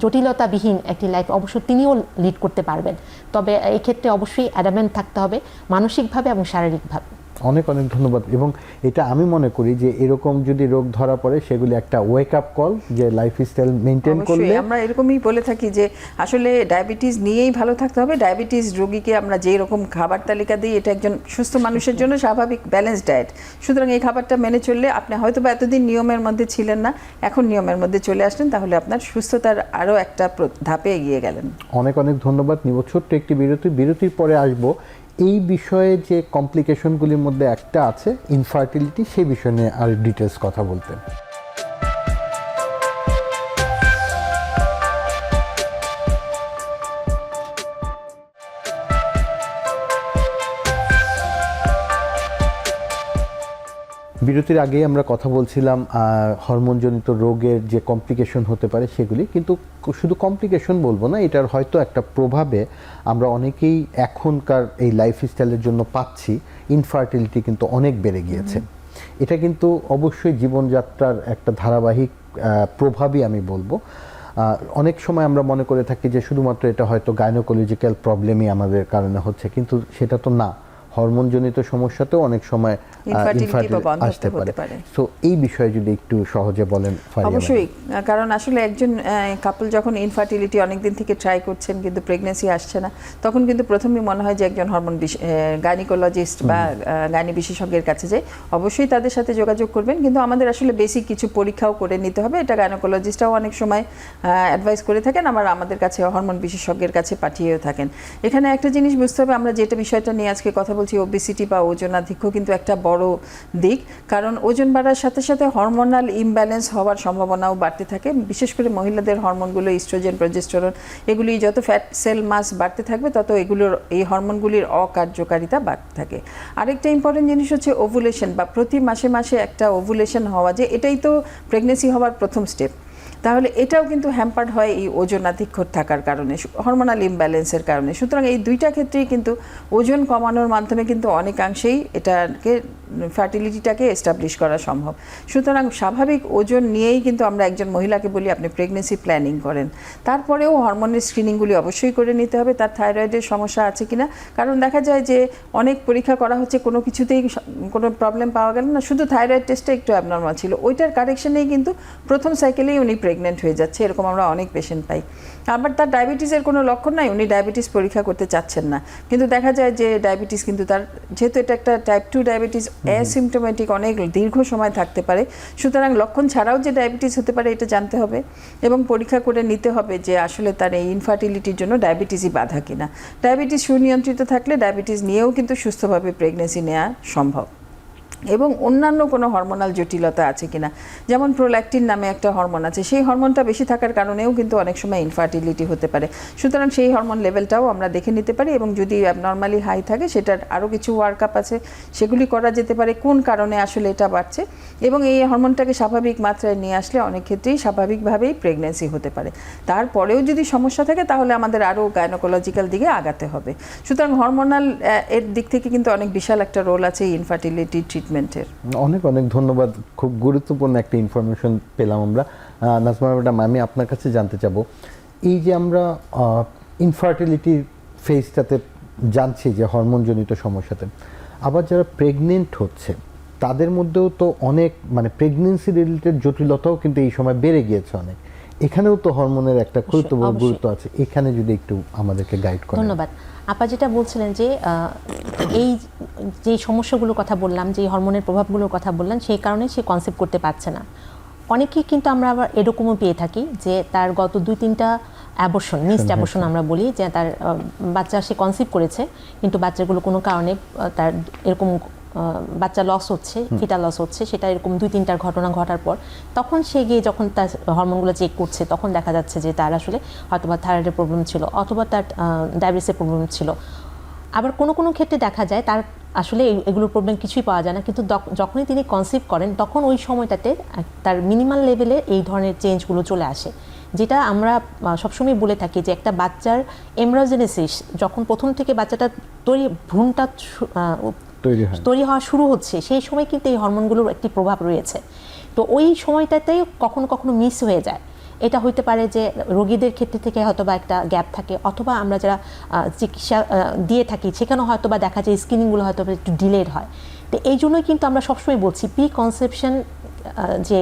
[SPEAKER 3] জটিলতাবিহীন একটি লাইফ অবশ্যই তিনিও লিড করতে পারবেন। তবে এই ক্ষেত্রে অবশ্যই অ্যাডামেন্ট থাকতে হবে, মানসিকভাবে এবং শারীরিকভাবে।
[SPEAKER 1] অনেক অনেক ধন্যবাদ। এবং এটা আমি মনে করি যে এরকম যদি রোগ ধরা পড়ে, সেগুলি একটা ওয়েক আপ কল, যে লাইফস্টাইল মেনটেন করলে।
[SPEAKER 2] আমরা এরকমই বলে থাকি যে আসলে ডায়াবেটিস নিয়েই ভালো থাকতে হবে। ডায়াবেটিস রোগীকে আমরা যে রকম খাবার তালিকা দিই, এটা একজন সুস্থ মানুষের জন্য স্বাভাবিক ব্যালেন্স ডায়েট। সুতরাং এই খাবারটা মেনে চললে, আপনি হয়তো বা এতদিন নিয়মের মধ্যে ছিলেন না, এখন নিয়মের মধ্যে চলে আসলেন, তাহলে আপনার সুস্থতার আরও একটা ধাপে এগিয়ে গেলেন।
[SPEAKER 1] অনেক অনেক ধন্যবাদ। নিব ছোট্ট একটি বিরতির পরে আসবো এই বিষয়ে যে কমপ্লিকেশনগুলির মধ্যে একটা আছে ইনফার্টিলিটি, সেই বিষয় নিয়ে আর ডিটেলস কথা বলতে। বিরতির আগেই আমরা কথা বলছিলাম হরমোনজনিত রোগের যে কমপ্লিকেশন হতে পারে সেগুলি, কিন্তু শুধু কমপ্লিকেশন বলবো না, এটার হয়তো একটা প্রভাবে আমরা অনেকেই এখনকার এই লাইফস্টাইলের জন্য পাচ্ছি, ইনফার্টিলিটি কিন্তু অনেক বেড়ে গিয়েছে। এটা কিন্তু অবশ্যই জীবনযাত্রার একটা ধারাবাহিক প্রভাবই আমি বলবো। অনেক সময় আমরা মনে করে থাকি যে শুধুমাত্র এটা হয়তো গাইনোকোলজিক্যাল প্রবলেমই আমাদের কারণে হচ্ছে, কিন্তু সেটা তো না। হরমোনজনিত সমস্যাতেও অনেক সময় ইনফার্টিলিটি আসতে পারে। সো এই বিষয়ে যদি একটু সহজে বলেন।
[SPEAKER 2] অবশ্যই, কারণ আসলে একজন কাপল যখন ইনফার্টিলিটি অনেকদিন থেকে ট্রাই করছেন কিন্তু প্রেগনেন্সি আসছে না, তখন কিন্তু প্রথমেই মনে হয় যে একজন হরমোন গাইনিকোলজিস্ট বা গাইনি বিশেষজ্ঞের কাছে যায়। অবশ্যই তাদের সাথে যোগাযোগ করবেন, কিন্তু আমাদের আসলে বেসিক কিছু পরীক্ষাও করে নিতে হবে। এটা গাইনোকোলজিস্টরাও অনেক সময় অ্যাডভাইস করে থাকেন, আবার আমাদের কাছে হরমোন বিশেষজ্ঞের কাছে পাঠিয়েও থাকেন। এখানে একটা জিনিস বুঝতে হবে, আমরা যেটা বিষয়টা নিয়ে আজকে কথা বলছি, ওবেসিটি বা ওজনাধিক্য কিন্তু একটা বড় দিক, কারণ ওজন বাড়ার সাথে সাথে হরমোনাল ইমব্যালেন্স হওয়ার সম্ভাবনাও বাড়তে থাকে। বিশেষ করে মহিলাদের হরমোনগুলো, ইস্ট্রোজেন, প্রজেস্টেরন, এগুলি যত ফ্যাট সেল মাস বাড়তে থাকবে, তত এই হরমোনগুলির অকার্যকারিতা বাড়তে থাকে। আরেকটা ইম্পর্টেন্ট জিনিস হচ্ছে ওভুলেশন, বা প্রতি মাসে মাসে একটা ওভুলেশন হওয়া, যে এটাই তো প্রেগনেন্সি হওয়ার প্রথম স্টেপ। তাহলে এটাও কিন্তু হ্যাম্পার্ড হয় এই ওজনাধিক্য থাকার কারণে, হরমোনাল ইমব্যালেন্সের কারণে। সুতরাং এই দুইটা ক্ষেত্রেই কিন্তু ওজন কমানোর মাধ্যমে কিন্তু অনেকাংশেই এটাকে ফার্টিলিটিটাকে এস্টাবলিশ করা সম্ভব। সুতরাং স্বাভাবিক ওজন নিয়েই কিন্তু আমরা একজন মহিলাকে বলি আপনি প্রেগনেন্সি প্ল্যানিং করেন। তারপরেও হরমোনের স্ক্রিনিংগুলি অবশ্যই করে নিতে হবে, তার থাইরয়েডের সমস্যা আছে কিনা। কারণ দেখা যায় যে অনেক পরীক্ষা করা হচ্ছে, কোনো কিছুতেই কোনো প্রবলেম পাওয়া গেল না, শুধু থাইরয়েড টেস্টটা একটু অ্যাবনর্মাল ছিল, ওইটার কারেকশনেই কিন্তু প্রথম সাইকেলেই উনি প্রেগনেন্ট হয়ে যাচ্ছে, এরকম আমরা অনেক পেশেন্ট পাই। আবার তার ডায়াবেটিসের কোনো লক্ষণ নাই, উনি ডায়াবেটিস পরীক্ষা করতে চাচ্ছেন না, কিন্তু দেখা যায় যে ডায়াবেটিস কিন্তু তার, যেহেতু এটা একটা টাইপ 2 ডায়াবেটিস অ্যাসিমটোমেটিক, অনেক দীর্ঘ সময় থাকতে পারে, সুতরাং লক্ষণ ছাড়াও যে ডায়াবেটিস হতে পারে এটা জানতে হবে এবং পরীক্ষা করে নিতে হবে যে আসলে তার এই ইনফার্টিলিটির জন্য ডায়াবেটিসই বাধা কিনা। ডায়াবেটিস সুনিয়ন্ত্রিত থাকলে ডায়াবেটিস নিয়েও কিন্তু সুস্থভাবে প্রেগনেন্সি নেওয়া সম্ভব। এবং অন্যান্য কোনো হরমোনাল জটিলতা আছে কিনা, যেমন প্রোল্যাকটিন নামে একটা হরমোন আছে, সেই হরমোনটা বেশি থাকার কারণেও কিন্তু অনেক সময় ইনফার্টিলিটি হতে পারে। সুতরাং সেই হরমোন লেভেলটাও আমরা দেখে নিতে পারি এবং যদি অ্যাবনর্মালি হাই থাকে সেটার আরও কিছু ওয়ার্কআপ আছে, সেগুলি করা যেতে পারে কোন কারণে আসলে এটা বাড়ছে, এবং এই হরমোনটাকে স্বাভাবিক মাত্রায় নিয়ে আসলে অনেক ক্ষেত্রেই স্বাভাবিকভাবেই প্রেগনেন্সি হতে পারে। তারপরেও যদি সমস্যা থাকে তাহলে আমাদের আরও গাইনোকোলজিক্যাল দিকে আগাতে হবে। সুতরাং হরমোনাল এর দিক থেকে কিন্তু অনেক বিশাল একটা রোল আছে এই ইনফার্টিলিটি ট্রিটমেন্টের।
[SPEAKER 1] অনেক অনেক ধন্যবাদ, খুব গুরুত্বপূর্ণ একটা ইনফরমেশন পেলাম আমরা। নাজমা ম্যাডাম, আমি আপনার কাছে জানতে চাবো, এই যে আমরা ইনফার্টিলিটি ফেজটাতে জানছি যে হরমোনজনিত সমস্যাতে, আবার যারা প্রেগনেন্ট হচ্ছে তাদের মধ্যেও তো অনেক মানে প্রেগনেন্সি রিলেটেড জটিলতাও কিন্তু এই সময় বেড়ে গিয়েছে অনেক, এখানেও তো হরমোনের একটা গুরুত্ব আছে, এখানে যদি একটু আমাদেরকে গাইড করেন।
[SPEAKER 3] ধন্যবাদ। আপা যেটা বলছিলেন যে এই যে সমস্যাগুলোর কথা বললাম, যে হরমোনের প্রভাবগুলোর কথা বললাম, সেই কারণে সে কনসেপ্ট করতে পারছে না। অনেকেই কিন্তু আমরা আবার এরকমও পেয়ে থাকি যে তার গত 2-3টা অ্যাবর্শন, মিসড অ্যাবর্শন আমরা বলি, যে তার বাচ্চা সে কনসিভ করেছে কিন্তু বাচ্চাগুলো কোনো কারণে তার এরকম বাচ্চা লস হচ্ছে, ফিটা লস হচ্ছে, সেটা এরকম 2-3টার ঘটনা ঘটার পর তখন সে গিয়ে যখন তার হরমোনগুলো চেক করছে তখন দেখা যাচ্ছে যে তার আসলে হয়তো বা থাইরয়েডের প্রবলেম ছিল অথবা তার ডায়াবেটিসের প্রবলেম ছিল। আবার কোনো কোনো ক্ষেত্রে দেখা যায় তার আসলে এগুলোর প্রবলেম কিছুই পাওয়া যায় না, কিন্তু যখনই তিনি কনসিভ করেন তখন ওই সময়টাতে তার মিনিমাল লেভেলে এই ধরনের চেঞ্জগুলো চলে আসে, যেটা আমরা সবসময় বলে থাকি যে একটা বাচ্চার এমব্রায়োজেনেসিস যখন প্রথম থেকে বাচ্চাটা ভ্রূণটা তৈরি হওয়া শুরু হচ্ছে, সেই সময় কিন্তু এই হরমোনগুলোর একটি প্রভাব রয়েছে। তো ওই সময়টাতেই কখনো কখনো মিস হয়ে যায়। এটা হইতে পারে যে রোগীদের ক্ষেত্রে থেকে হয়তো বা একটা গ্যাপ থাকে, অথবা আমরা যারা চিকিৎসা দিয়ে থাকি সেখানে হয়তো বা দেখা যায় স্ক্রিনিংগুলো হয়তো একটু ডিলেড হয়। তো এই জন্যই কিন্তু আমরা সবসময় বলছি প্রি কনসেপশন যে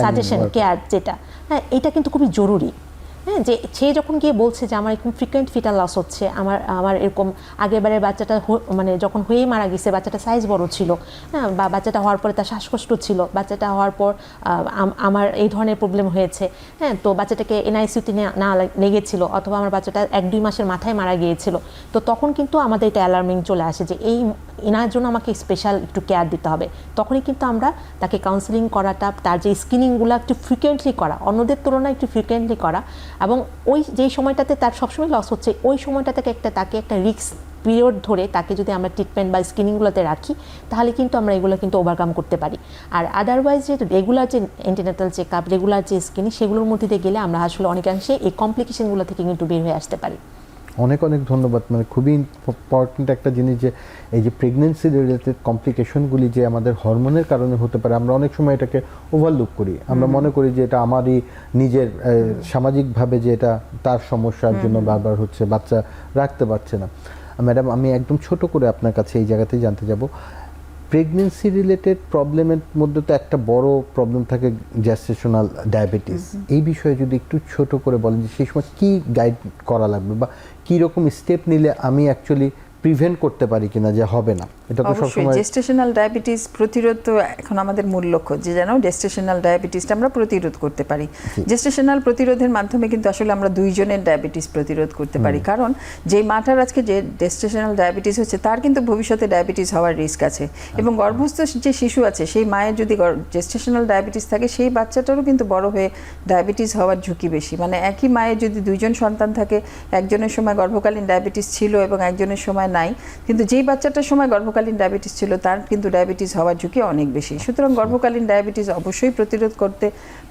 [SPEAKER 3] সাজেশন কেয়ার যেটা, হ্যাঁ, এটা কিন্তু খুবই জরুরি। হ্যাঁ, যে সে যখন গিয়ে বলছে যে আমার এরকম ফ্রিকোয়েন্ট ফিটাল লস হচ্ছে, আমার এরকম আগেরবারের বাচ্চাটা মানে যখন হয়েই মারা গেছে বাচ্চাটা সাইজ বড় ছিল, হ্যাঁ, বা বাচ্চাটা হওয়ার পরে তার শ্বাসকষ্ট ছিল, বাচ্চাটা হওয়ার পর আমার এই ধরনের প্রবলেম হয়েছে, হ্যাঁ, তো বাচ্চাটাকে এনআইসিউতে না লেগেছিল, অথবা আমার বাচ্চাটা 1-2 মাসের মাথায় মারা গিয়েছিল, তো তখন কিন্তু আমাদের এটা অ্যালার্মিং চলে আসে যে এনার জন্য আমাকে স্পেশাল একটু কেয়ার দিতে হবে। তখনই কিন্তু আমরা তাকে কাউন্সেলিং করাটা, তার যে স্ক্রিনিংগুলো একটু ফ্রিকোয়েন্টলি করা, অন্যদের তুলনায় একটু ফ্রিকোয়েন্টলি করা, এবং ওই যেই সময়টাতে তার সবসময় লস হচ্ছে ওই সময়টা থেকে তাকে একটা রিস্ক পিরিয়ড ধরে তাকে যদি আমরা ট্রিটমেন্ট বা স্ক্রিনিংগুলোতে রাখি তাহলে কিন্তু আমরা এগুলো কিন্তু ওভারকাম করতে পারি। আর আদারওয়াইজ যে রেগুলার যে অ্যান্টিনেটাল চেক আপ, রেগুলার যে স্ক্রিনিং, সেগুলোর মধ্যে দিয়ে গেলে আমরা আসলে অনেকাংশে এই কমপ্লিকেশনগুলো থেকে কিন্তু বের হয়ে আসতে পারি।
[SPEAKER 1] অনেক অনেক ধন্যবাদ, মানে খুবই ইম্পর্টেন্ট একটা জিনিস যে এই যে প্রেগনেন্সি রিলেটেড কমপ্লিকেশনগুলি যে আমাদের হরমোনের কারণে হতে পারে, আমরা অনেক সময় এটাকে ওভারলুক করি, আমরা মনে করি যে এটা আমারই নিজের সামাজিকভাবে যে এটা তার সমস্যার জন্য বারবার হচ্ছে, বাচ্চা রাখতে পারছে না। ম্যাডাম, আমি একদম ছোট করে আপনার কাছে এই জায়গাতেই জানতে যাব, প্রেগনেন্সি রিলেটেড প্রবলেমের মধ্যে তো একটা বড় প্রবলেম থাকে জেস্টেশনাল ডায়াবেটিস, এই বিষয়ে যদি একটু ছোট করে বলেন যে সেই সময় কী গাইড করা লাগবে বা কী রকম স্টেপ নিলে আমি অ্যাকচুয়ালি প্রিভেন্ট করতে পারি কিনা যে হবে না, এটা তো সবসময়।
[SPEAKER 2] জেস্টেশনাল ডায়াবেটিস প্রতিরোধ তো এখন আমাদের মূল লক্ষ্য, যে যেন জেস্টেশনাল ডায়াবেটিসটা আমরা প্রতিরোধ করতে পারি। জেস্টেশনাল প্রতিরোধের মাধ্যমে কিন্তু আসলে আমরা 2 জনের ডায়াবেটিস প্রতিরোধ করতে পারি, কারণ যেই মাটার আজকে যে জেস্টেশনাল ডায়াবেটিস হচ্ছে তার কিন্তু ভবিষ্যতে ডায়াবেটিস হওয়ার রিস্ক আছে, এবং গর্ভস্থ যে শিশু আছে সেই মায়ের যদি জেস্টেশনাল ডায়াবেটিস থাকে সেই বাচ্চাটারও কিন্তু বড় হয়ে ডায়াবেটিস হওয়ার ঝুঁকি বেশি। মানে একই মায়ের যদি 2 জন সন্তান থাকে, একজনের সময় গর্ভকালীন ডায়াবেটিস ছিল এবং একজনের সময় নাই, কিন্তু যেই বাচ্চাটার সময় গর্ভকালীন ডায়াবেটিস ছিল তার কিন্তু ডায়াবেটিস হওয়ার ঝুঁকি অনেক বেশি। সুতরাং গর্ভকালীন ডায়াবেটিস অবশ্যই প্রতিরোধ করতে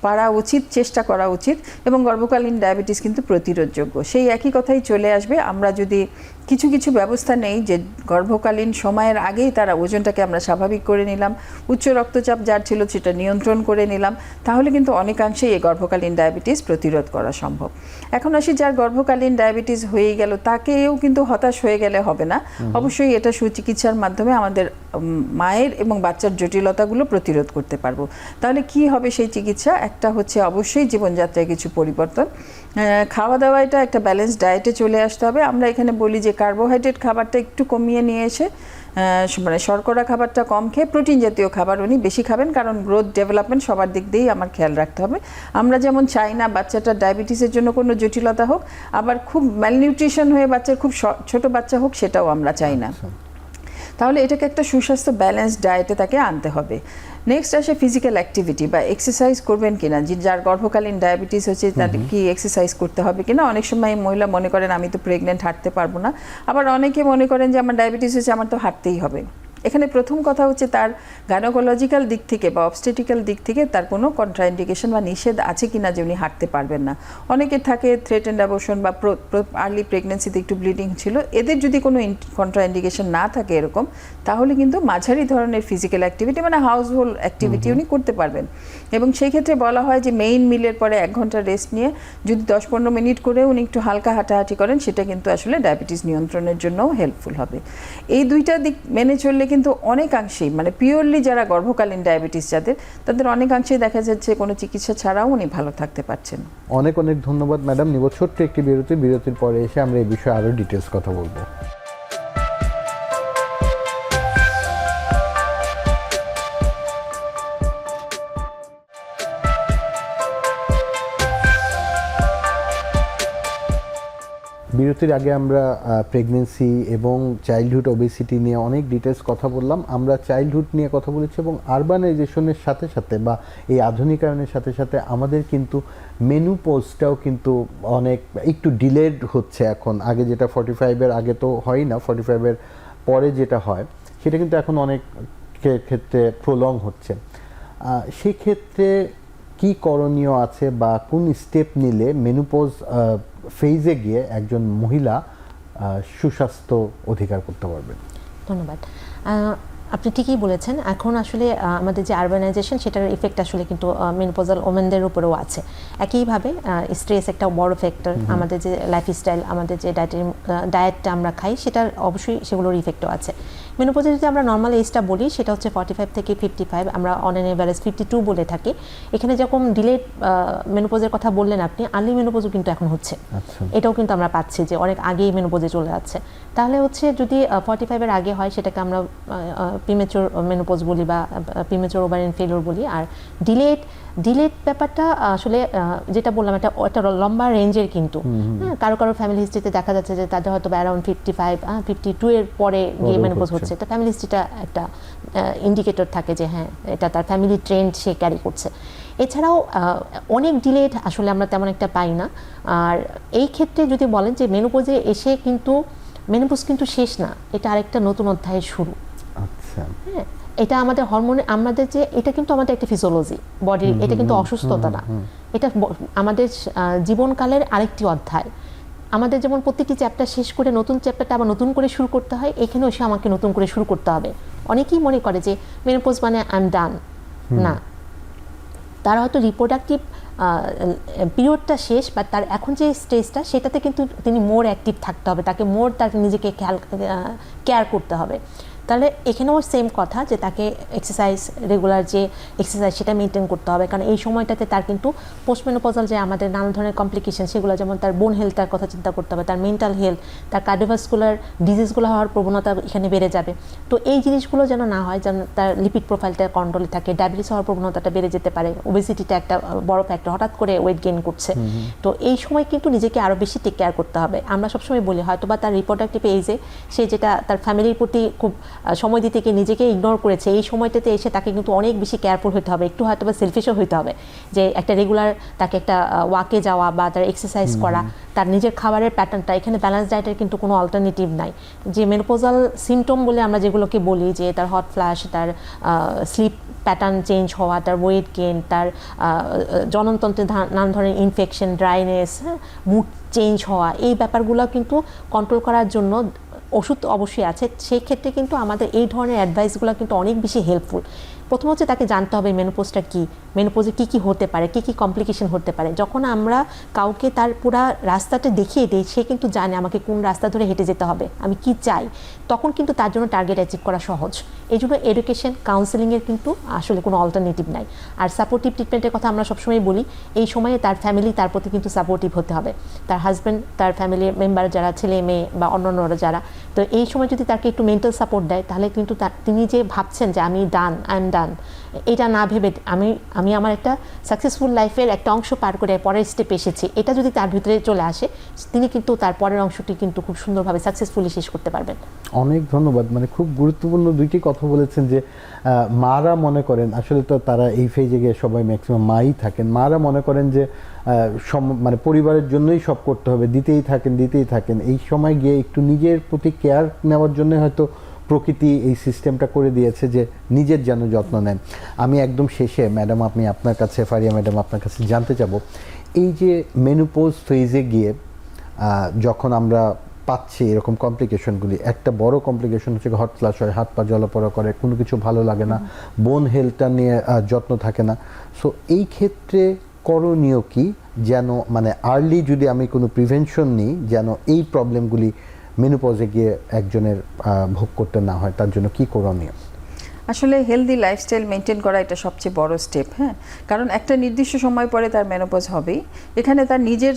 [SPEAKER 2] পারা উচিত, চেষ্টা করা উচিত, এবং গর্ভকালীন ডায়াবেটিস কিন্তু প্রতিরোধযোগ্য। সেই একই কথাই চলে আসবে আমরা যদি কিছু কিছু ব্যবস্থা নেই, যে গর্ভকালীন সময়ের আগেই তারা ওজনটাকে আমরা স্বাভাবিক করে নিলাম, উচ্চ রক্তচাপ যার ছিল সেটা নিয়ন্ত্রণ করে নিলাম, তাহলে কিন্তু অনেকাংশেই এই গর্ভকালীন ডায়াবেটিস প্রতিরোধ করা সম্ভব। এখন আসি যার গর্ভকালীন ডায়াবেটিস হয়ে গেল, তাকেও কিন্তু হতাশ হয়ে গেলে হবে না, অবশ্যই এটা সুচিকিৎসার মাধ্যমে আমাদের মায়ের এবং বাচ্চার জটিলতাগুলো প্রতিরোধ করতে পারবো। তাহলে কি হবে সেই চিকিৎসা? একটা হচ্ছে অবশ্যই জীবনযাত্রায় কিছু পরিবর্তন, খাওয়া দাওয়া, এটা একটা ব্যালেন্স ডায়েটে চলে আসতে হবে। আমরা এখানে বলি যে কার্বোহাইড্রেট খাবারটা একটু কমিয়ে নিয়ে এসে মানে শর্করা খাবারটা কম খেয়ে প্রোটিন জাতীয় খাবার উনি বেশি খাবেন, কারণ গ্রোথ ডেভেলপমেন্ট সবার দিক দিয়েই আমার খেয়াল রাখতে হবে। আমরা যেমন চাই না বাচ্চাটার ডায়াবেটিসের জন্য কোনো জটিলতা হোক, আবার খুব ম্যালনিউট্রিশন হয়ে বাচ্চার খুব ছোট বাচ্চা হোক, সেটাও আমরা চাই না। তাহলে এটাকে একটা সুস্বাস্থ্য ব্যালেন্স ডায়েটে তাকে আনতে হবে। নেক্সট আসে ফিজিক্যাল অ্যাক্টিভিটি বা এক্সারসাইজ করবেন কিনা। যার গর্ভকালীন ডায়াবেটিস হচ্ছে তাদের কি এক্সারসাইজ করতে হবে কিনা। অনেক সময় মহিলা মনে করেন আমি তো প্রেগনেন্ট, হাঁটতে পারবো না। আবার অনেকে মনে করেন যে আমার ডায়াবেটিস হচ্ছে, আমার তো হাঁটতেই হবে। এখানে প্রথম কথা হচ্ছে তার গাইনোকোলজিক্যাল দিক থেকে বা অবস্টেটিক্যাল দিক থেকে তার কোনো কন্ট্রাইন্ডিকেশন বা নিষেধ আছে কিনা যে উনি হাঁটতে পারবেন না। অনেকের থাকে থ্রেটেন্ড অ্যাবর্শন বা আর্লি প্রেগনেন্সিতে একটু ব্লিডিং ছিল, এদের যদি কোনো কন্ট্রাইন্ডিকেশন না থাকে এরকম, তাহলে কিন্তু মাঝারি ধরনের ফিজিক্যাল অ্যাক্টিভিটি মানে হাউস হোল্ড অ্যাক্টিভিটি উনি করতে পারবেন। এবং সেই ক্ষেত্রে বলা হয় যে মেইন মিলের পরে 1 ঘন্টা রেস্ট নিয়ে যদি 10-15 মিনিট করে উনি একটু হালকা হাঁটাহাঁটি করেন, সেটা কিন্তু আসলে ডায়াবেটিস নিয়ন্ত্রণের জন্যও হেল্পফুল হবে। এই দুইটা দিক মেনে চললে কিন্তু অনেকাংশেই মানে পিওরলি যারা গর্ভকালীন ডায়াবেটিস যাদের, তাদের অনেকাংশেই দেখা যাচ্ছে কোনো চিকিৎসা ছাড়াও উনি ভালো থাকতে পারছেন।
[SPEAKER 1] অনেক অনেক ধন্যবাদ ম্যাডাম। নিব ছোট্ট একটি বিরতির পরে এসে আমরা এই বিষয়ে আরও ডিটেলস কথা বলবো। বিরতির আগে আমরা প্রেগনেন্সি এবং চাইল্ডহুড ওবেসিটি নিয়ে অনেক ডিটেলস কথা বললাম। আমরা চাইল্ডহুড নিয়ে কথা বলেছি এবং আরবানাইজেশনের সাথে সাথে বা এই আধুনিকায়নের সাথে সাথে আমাদের কিন্তু মেনোপজটাও কিন্তু অনেক একটু ডিলেড হচ্ছে এখন। আগে যেটা 45-এর আগে তো হয় না, 45-এর পরে যেটা হয় সেটা কিন্তু এখন অনেক ক্ষেত্রে প্রলং হচ্ছে। সেক্ষেত্রে কি করণীয় আছে বা কোন স্টেপ নিলে মেনোপজ ফেজে গিয়ে একজন মহিলা সুস্বাস্থ্য অধিকার করতে পারবেন?
[SPEAKER 3] ধন্যবাদ। আপনি ঠিকই বলেছেন। এখন আসলে আমাদের যে আরবানাইজেশন, সেটার ইফেক্ট আসলে কিন্তু মেনোপজাল ওমেনদের উপরেও আছে। একইভাবে স্ট্রেস একটা বড় ফ্যাক্টর। আমাদের যে লাইফস্টাইল, আমাদের যে ডায়েটটা আমরা খাই, সেটার অবশ্যই সেগুলোর ইফেক্টও আছে। মেনোপজে যদি আমরা নর্মাল এজটা বলি, সেটা হচ্ছে 45 থেকে 55, আমরা অন অ্যান এভারেজ 52 বলে থাকি। এখানে যখন ডিলেড মেনোপজের কথা বললেন আপনি, আর্লি মেনোপজও কিন্তু এখন হচ্ছে। এটাও কিন্তু আমরা পাচ্ছি যে অনেক আগেই মেনোপজে চলে যাচ্ছে। তাহলে হচ্ছে যদি 45-এর আগে হয়, সেটাকে আমরা প্রিমেচুর মেনোপজ বলি বা প্রিমেচুর ওভারিয়ান ফেলিওর বলি। আর ডিলেড ব্যাপারটা আসলে যেটা বললাম, একটা লম্বা রেঞ্জের কিন্তু। হ্যাঁ, কারো ফ্যামিলি হিস্ট্রিতে দেখা যাচ্ছে যে তাদের হয়তো অ্যারাউন্ড 55-52 এর পরে গিয়ে মেনোপজ হচ্ছে। তো ফ্যামিলি হিস্ট্রিটা একটা ইন্ডিকেটর থাকে যে হ্যাঁ, এটা তার ফ্যামিলি ট্রেন্ড সে ক্যারি করছে। এছাড়াও অনেক ডিলেড আসলে আমরা তেমন একটা পাই না। আর এই ক্ষেত্রে যদি বলেন যে মেনোপজে এসে কিন্তু মেনোপজ কিন্তু শেষ না, এটা আরেকটা নতুন অধ্যায়ের শুরু।
[SPEAKER 1] আচ্ছা,
[SPEAKER 3] হ্যাঁ, এটা আমাদের হরমোনে আমাদের যে এটা কিন্তু আমাদের একটা ফিজিওলজি বডির, এটা কিন্তু অসুস্থতা না, এটা আমাদের জীবনকালের আরেকটি অধ্যায়। আমাদের যেমন প্রত্যেকটি চ্যাপ্টার শেষ করে নতুন চ্যাপ্টারটা আবার নতুন করে শুরু করতে হয়, এখানেও এসে আমাকে নতুন করে শুরু করতে হবে। অনেকেই মনে করে যে মেনোপজ মানে আই এম ডান। না, তার হয়তো রিপ্রোডাক্টিভ পিরিয়ডটা শেষ, বা তার এখন যে স্টেজটা, সেটাতে কিন্তু তিনি মোর অ্যাক্টিভ থাকতে হবে, তাকে মোর তার নিজেকে কেয়ার করতে হবে। তাহলে এখানেও সেম কথা যে তাকে এক্সারসাইজ, রেগুলার যে এক্সারসাইজ, সেটা মেনটেন করতে হবে। কারণ এই সময়টাতে তার কিন্তু পোস্টমেনোপজাল যে আমাদের নানা ধরনের কমপ্লিকেশন, সেগুলো যেমন তার বোন হেলথটার কথা চিন্তা করতে হবে, তার মেন্টাল হেলথ, তার কার্ডিওভাস্কুলার ডিজিজগুলো হওয়ার প্রবণতা এখানে বেড়ে যাবে। তো এই জিনিসগুলো যেন না হয়, যেন তার লিপিড প্রোফাইলটা কন্ট্রোলে থাকে, ডায়াবেটিস হওয়ার প্রবণতাটা বেড়ে যেতে পারে, ওবেসিটিটা একটা বড় ফ্যাক্টর, হঠাৎ করে ওয়েট গেইন করছে। তো এই সময় কিন্তু নিজেকে আরও বেশি টেক কেয়ার করতে হবে। আমরা সবসময় বলি হয়তো বা তার রিপ্রোডাক্টিভ এজে সে যেটা তার ফ্যামিলির প্রতি খুব সময় দিতে গিয়ে নিজেকে ইগনোর করেছে, এই সময়টাতে এসে তাকে কিন্তু অনেক বেশি কেয়ারফুল হতে হবে, একটু হয়তো বা সেলফিশও হতে হবে, যে একটা রেগুলার তাকে একটা ওয়াকে যাওয়া বা তার এক্সারসাইজ করা, তার নিজের খাবারের প্যাটার্নটা, এখানে ব্যালেন্স ডায়েটের কিন্তু কোনো অল্টারনেটিভ নাই। যে মেনোপজাল সিমটম বলে আমরা যেগুলোকে বলি, যে তার হট ফ্ল্যাশ, তার স্লিপ প্যাটার্ন চেঞ্জ হওয়া, তার ওয়েট গেইন, তার জননতন্ত্রে নানান ধরনের ইনফেকশন, ড্রাইনেস, মুড চেঞ্জ হওয়া, এই ব্যাপারগুলো কিন্তু কন্ট্রোল করার জন্য ওষুধ অবশ্যই আছে। সেই ক্ষেত্রে কিন্তু আমাদের এই ধরনের অ্যাডভাইসগুলো কিন্তু অনেক বেশি হেল্পফুল। প্রথম হচ্ছে তাকে জানতে হবে মেনোপজটা কি, মেনোপজে কী কী হতে পারে, কী কী কমপ্লিকেশন হতে পারে। যখন আমরা কাউকে তার পুরা রাস্তাটা দেখিয়ে দিই, সে কিন্তু জানে আমাকে কোন রাস্তা ধরে হেঁটে যেতে হবে, আমি কি চাই, তখন কিন্তু তার জন্য টার্গেট অ্যাচিভ করা সহজ। এই জন্য এডুকেশন, কাউন্সেলিংয়ের কিন্তু আসলে কোনো অল্টারনেটিভ নাই। আর সাপোর্টিভ ট্রিটমেন্টের কথা আমরা সবসময় বলি, এই সময়ে তার ফ্যামিলি তার প্রতি কিন্তু সাপোর্টিভ হতে হবে, তার হাজব্যান্ড, তার ফ্যামিলির মেম্বার যারা, ছেলে মেয়ে বা অন্যান্যরা যারা। তো এই সময় যদি তাকে একটু মেন্টাল সাপোর্ট দেয়, তাহলে কিন্তু তিনি যে ভাবছেন যে আমি ডান, আই এম ডান, এটা না ভেবে আমি আমার একটা সাকসেসফুল লাইফের একটা অংশ পার করে পরের স্টেপে এসেছি, এটা যদি তার ভিতরে চলে আসে, তিনি কিন্তু তার পরের অংশটি কিন্তু খুব সুন্দরভাবে সাকসেসফুলি শেষ করতে পারবেন।
[SPEAKER 1] অনেক ধন্যবাদ। মানে খুব গুরুত্বপূর্ণ দুইটি কথা বলেছেন যে মারা মনে করেন, আসলে তো তারা এই ফেজে গিয়ে সবাই ম্যাক্সিমাম মাই থাকেন, মারা মনে করেন যে মানে পরিবারের জন্যই সব করতে হবে, দিতেই থাকেন। এই সময় গিয়ে একটু নিজের প্রতি কেয়ার নেওয়ার জন্য হয়তো প্রকৃতি এই সিস্টেমটা করে দিয়েছে যে নিজের যেন যত্ন নেন। আমি একদম শেষে ম্যাডাম, আপনি আপনার কাছে, ফারিয়া ম্যাডাম আপনার কাছে জানতে চাবো, এই যে মেনোপজ ফেজে গিয়ে যখন আমরা পাচ্ছি এরকম কমপ্লিকেশনগুলি, একটা বড় কমপ্লিকেশন হচ্ছে হট ফ্লাশ হয়, হাত পা জলাপড়া করে, কোনো কিছু ভালো লাগে না, বোন হেলথটা নিয়ে যত্ন থাকে না। সো এই ক্ষেত্রে করণীয় কি, যেন মানে আর্লি যদি আমি কোনো প্রিভেনশন নিই, যেন এই প্রবলেমগুলি মেনোপজে গিয়ে একজনের ভোগ করতে না হয়, তার জন্য কি করণীয়?
[SPEAKER 2] আসলে হেলদি লাইফস্টাইল মেনটেন করা এটা সবচেয়ে বড় স্টেপ। হ্যাঁ, কারণ একটা নির্দিষ্ট সময় পরে তার মেনোপজ হবেই। এখানে তার নিজের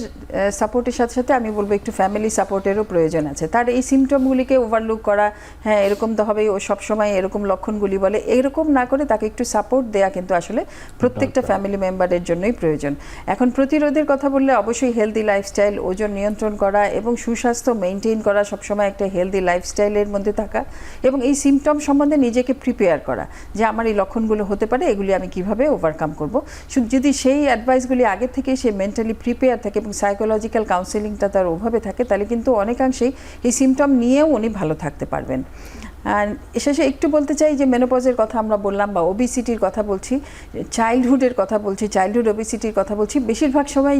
[SPEAKER 2] সাপোর্টের সাথে সাথে আমি বলবো একটু ফ্যামিলি সাপোর্টেরও প্রয়োজন আছে। তার এই সিমটমগুলিকে ওভারলুক করা, হ্যাঁ এরকম তো হবেই, ও সবসময় এরকম লক্ষণগুলি বলে, এরকম না করে তাকে একটু সাপোর্ট দেওয়া কিন্তু আসলে প্রত্যেকটা ফ্যামিলি মেম্বারের জন্যই প্রয়োজন। এখন প্রতিরোধের কথা বললে অবশ্যই হেলদি লাইফস্টাইল, ওজন নিয়ন্ত্রণ করা এবং সুস্বাস্থ্য মেনটেন করা, সবসময় একটা হেলদি লাইফস্টাইলের মধ্যে থাকা এবং এই সিমটম সম্বন্ধে নিজেকে প্রিপেয়ার করা যে আমার এই লক্ষণগুলো হতে পারে, এগুলি আমি কিভাবে ওভারকাম করব। যদি সেই অ্যাডভাইসগুলি আগে থেকে সে মেন্টালি প্রিপেয়ার থাকে এবং সাইকোলজিক্যাল কাউন্সেলিংটা তার ওভাবে থাকে, তাহলে কিন্তু অনেকাংশেই এই সিমটম নিয়েও উনি ভালো থাকতে পারবেন। আর শেষে একটু বলতে চাই যে মেনোপজের কথা আমরা বললাম বা ওবিসিটির কথা বলছি, চাইল্ডহুডের কথা বলছি, চাইল্ডহুড ওবিসিটির কথা বলছি, বেশিরভাগ সময়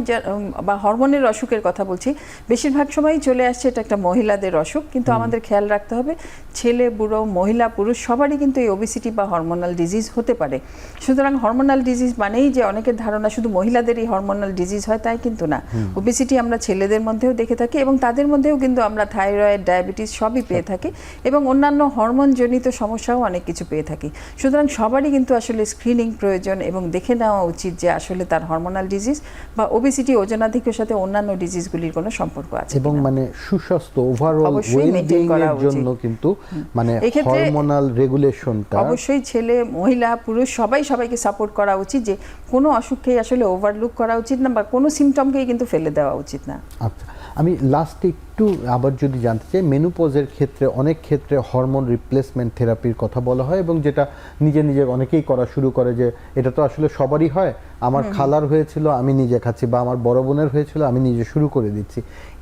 [SPEAKER 2] বা হরমোনের অসুখের কথা বলছি, বেশিরভাগ সময়ই চলে আসছে এটা একটা মহিলাদের অসুখ। কিন্তু আমাদের খেয়াল রাখতে হবে ছেলে, বুড়ো, মহিলা, পুরুষ সবারই কিন্তু এই ওবিসিটি বা হরমোনাল ডিজিজ হতে পারে। সুতরাং হরমোনাল ডিজিজ মানেই যে অনেকের ধারণা শুধু মহিলাদেরই হরমোনাল ডিজিজ হয়, তাই কিন্তু না। ওবিসিটি আমরা ছেলেদের মধ্যেও দেখে থাকি এবং তাদের মধ্যেও কিন্তু আমরা থাইরয়েড, ডায়াবেটিস সবই পেয়ে থাকি এবং অন্যান্য হরমোনজনিত সমস্যাও অনেক কিছু পেয়ে থাকি। সুতরাং সবারই কিন্তু আসলে স্ক্রিনিং প্রয়োজন এবং দেখে নেওয়া উচিত যে আসলে তার হরমোনাল ডিজিজ বা ওবেসিটি, ওজনাধিক্যের সাথে অন্যান্য ডিজিজগুলির কোনো সম্পর্ক আছে
[SPEAKER 1] এবং মানে সুস্বাস্থ্য ওভারঅল ওয়েলবিং এর জন্য কিন্তু মানে হরমোনাল রেগুলেশনটা
[SPEAKER 2] অবশ্যই ছেলে, মহিলা, পুরুষ সবাইকে সাপোর্ট করা উচিত, যে কোনো অসুখকেই আসলে ওভারলুক করা উচিত না বা কোনো সিমটমকেই কিন্তু ফেলে দেওয়া উচিত না।
[SPEAKER 1] আচ্ছা, আমি লাস্টে একটু আবার যদি জানতে চাই, মেনোপজের ক্ষেত্রে অনেক ক্ষেত্রে হরমোন রিপ্লেসমেন্ট থেরাপির কথা বলা হয় এবং যেটা নিজে অনেকেই করা শুরু করে, যে এটা তো আসলে সবারই হয়, আমার খালার হয়েছিল আমি নিজে খাচ্ছি, বা আমার বড় বোনের হয়েছিল আমি নিজে শুরু করে দিচ্ছি।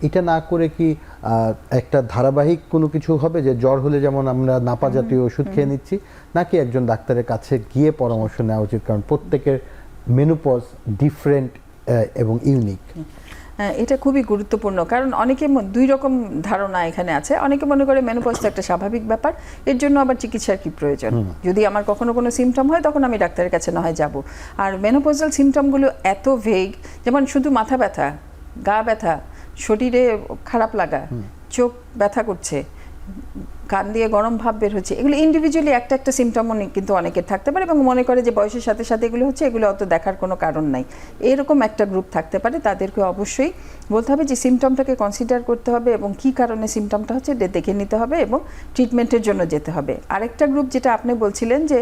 [SPEAKER 1] এটা না করে কি একটা ধারাবাহিক কোনো কিছু হবে, যে জ্বর হলে যেমন আমরা নাপা জাতীয় ওষুধ খেয়ে নিচ্ছি, নাকি একজন ডাক্তারের কাছে গিয়ে পরামর্শ নেওয়া উচিত? কারণ প্রত্যেকের মেনোপজ ডিফারেন্ট এবং ইউনিক।
[SPEAKER 2] এটা খুবই গুরুত্বপূর্ণ, কারণ অনেকে দুই রকম ধারণা এখানে আছে। অনেকে মনে করে মেনোপজ তো একটা স্বাভাবিক ব্যাপার, এর জন্য আবার চিকিৎসার কি প্রয়োজন? যদি আমার কখনো কোনো সিমটম হয় তখন আমি ডাক্তারের কাছে না হয় যাব। আর মেনোপজাল সিমটমগুলো এত ভেগ, যেমন শুধু মাথা ব্যথা, গা ব্যথা, শরীরে খারাপ লাগা, চোখ ব্যথা করছে, কান দিয়ে গরম ভাব বের হচ্ছে, এগুলো ইন্ডিভিজুয়ালি একটা সিমটম কিন্তু অনেকের থাকতে পারে এবং মনে করে যে বয়সের সাথে সাথে এগুলো হচ্ছে, এগুলো অত দেখার কোনো কারণ নাই, এরকম একটা গ্রুপ থাকতে পারে। তাদেরকে অবশ্যই বলতে হবে যে সিমটমটাকে কনসিডার করতে হবে এবং কী কারণে সিমটমটা হচ্ছে দেখে নিতে হবে এবং ট্রিটমেন্টের জন্য যেতে হবে। আরেকটা গ্রুপ যেটা আপনি বলছিলেন যে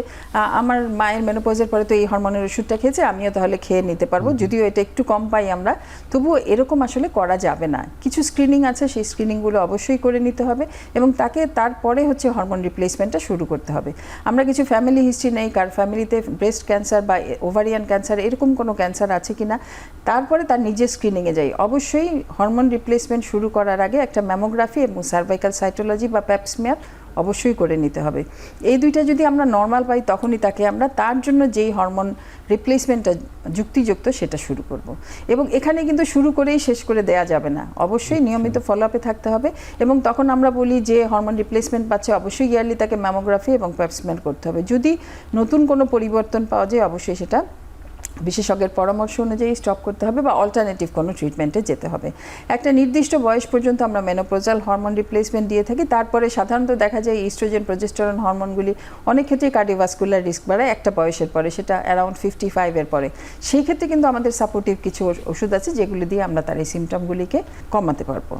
[SPEAKER 2] আমার মায়ের মেনোপজের পরে তো এই হরমোনের ওষুধটা খেয়েছে, আমিও তাহলে খেয়ে নিতে পারবো, যদিও এটা একটু কম পাই আমরা, তবুও এরকম আসলে করা যাবে না। কিছু স্ক্রিনিং আছে, সেই স্ক্রিনিংগুলো অবশ্যই করে নিতে হবে এবং তাকে তারপরে হচ্ছে হরমোন রিপ্লেসমেন্টটা শুরু করতে হবে। আমরা কিছু ফ্যামিলি হিস্ট্রি নেই, কার ফ্যামিলিতে ব্রেস্ট ক্যান্সার বা ওভারিয়ান ক্যান্সার এরকম কোনো ক্যান্সার আছে কিনা, তারপরে তার নিজের স্ক্রিনিংয়ে যাই। অবশ্যই হরমোন রিপ্লেসমেন্ট শুরু করার আগে একটা ম্যামোগ্রাফি এবং সার্ভাইকাল সাইটোলজি বা প্যাপস্মিয়ার অবশ্যই করে নিতে হবে। এই দুইটা যদি আমরা নর্মাল পাই তখনই তাকে আমরা তার জন্য যেই হরমোন রিপ্লেসমেন্টটা যুক্তিযুক্ত সেটা শুরু করব। এবং এখানে কিন্তু শুরু করেই শেষ করে দেয়া যাবে না, অবশ্যই নিয়মিত ফলো আপে থাকতে হবে। এবং তখন আমরা বলি যে হরমোন রিপ্লেসমেন্ট পাচ্ছে অবশ্যই ইয়ারলি তাকে ম্যামোগ্রাফি এবং প্যাপসমেন্ট করতে হবে। যদি নতুন কোনো পরিবর্তন পাওয়া যায় অবশ্যই সেটা বিশেষজ্ঞের পরামর্শ অনুযায়ী স্টপ করতে হবে বা অল্টারনেটিভ কোনো ট্রিটমেন্টে যেতে হবে। একটা নির্দিষ্ট বয়স পর্যন্ত আমরা মেনোপোজাল হরমোন রিপ্লেসমেন্ট দিয়ে থাকি। তারপরে সাধারণত দেখা যায় ইস্ট্রোজেন প্রজেস্টেরন হরমোনগুলি অনেক ক্ষেত্রে কার্ডিওভাস্কুলার রিস্ক বাড়ায় একটা বয়সের পরে, সেটা অ্যারাউন্ড 55 পরে। সেই ক্ষেত্রে কিন্তু আমাদের সাপোর্টিভ কিছু ওষুধ আছে যেগুলি দিয়ে আমরা তার এই সিমটমগুলিকে কমাতে পারবো।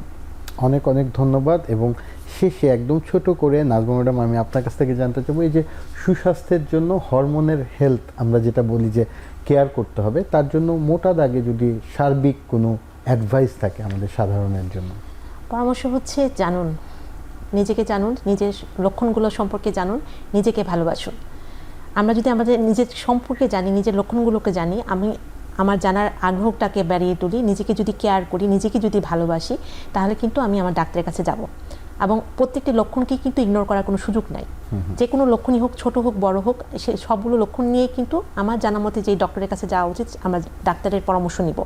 [SPEAKER 1] অনেক অনেক ধন্যবাদ। এবং শেষে একদম ছোট করে নাজমা ম্যাডাম, আমি আপনার কাছ থেকে জানতে চাইবো এই যে সুস্বাস্থ্যের জন্য হরমোনের হেলথ আমরা যেটা বলি যে কেয়ার করতে হবে, তার জন্য মোটা দাগে যদি সার্বিক কোনো অ্যাডভাইস থাকে আমাদের সাধারণের জন্য।
[SPEAKER 3] পরামর্শ হচ্ছে জানুন, নিজেকে জানুন, নিজের লক্ষণগুলো সম্পর্কে জানুন, নিজেকে ভালোবাসুন। আমরা যদি আমাদের নিজের সম্পর্কে জানি, নিজের লক্ষণগুলোকে জানি, আমি আমার জানার আগ্রহটাকে বাড়িয়ে তুলি, নিজেকে যদি কেয়ার করি, নিজেকে যদি ভালোবাসি, তাহলে কিন্তু আমি আমার ডাক্তারের কাছে যাব। এবং প্রত্যেকটি লক্ষণকে কিন্তু ইগনোর করার কোনো সুযোগ নাই। যে কোনো লক্ষণই হোক, ছোট হোক বড় হোক, সে সবগুলো লক্ষণ নিয়ে কিন্তু আমার জানা মতে যে ডক্টরের কাছে যাওয়া উচিত, আমরা ডাক্তারের পরামর্শ নিব।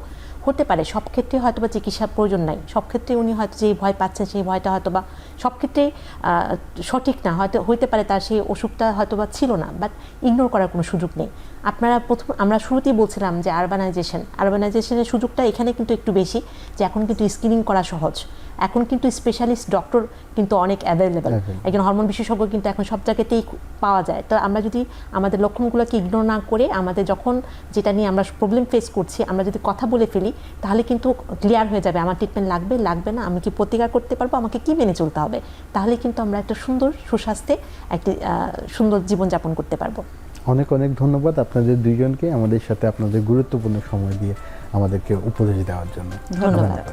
[SPEAKER 3] হতে পারে সব ক্ষেত্রে হয়তো বা চিকিৎসার প্রয়োজন নাই, সব ক্ষেত্রে উনি হয়তো যেই ভয় পাচ্ছেন সেই ভয়টা হয়তো বা সব ক্ষেত্রে সঠিক না, হয়তো হইতে পারে তার সেই অসুখটা হয়তো বা ছিল না, বাট ইগনোর করার কোনো সুযোগ নেই। আপনারা আমরা শুরুতেই বলছিলাম যে আরবানাইজেশনের সুযোগটা এখানে কিন্তু একটু বেশি, যে এখন কিন্তু স্ক্রিনিং করা সহজ, এখন কিন্তু স্পেশালিস্ট ডক্টর কিন্তু অনেক অ্যাভেলেবেল, একজন হরমোন বিশেষজ্ঞ কিন্তু এখন সব জায়গাতেই পাওয়া যায়। তো আমরা যদি আমাদের লক্ষণগুলোকে ইগনোর না করে, আমাদের যখন যেটা নিয়ে আমরা প্রবলেম ফেস করছি, আমরা যদি কথা বলে ফেলি, তাহলে কিন্তু ক্লিয়ার হয়ে যাবে আমার ট্রিটমেন্ট লাগবে লাগবে না, আমি কি প্রতিকার করতে পারবো, আমাকে কি মেনে চলতে হবে। তাহলে কিন্তু আমরা একটা সুন্দর সুস্বাস্থ্যে একটি সুন্দর জীবনযাপন করতে পারবো।
[SPEAKER 1] অনেক অনেক ধন্যবাদ আপনাদের দুইজনকে আমাদের সাথে আপনাদের গুরুত্বপূর্ণ সময় দিয়ে আমাদেরকে উপদেশ দেওয়ার জন্য।
[SPEAKER 2] ধন্যবাদ।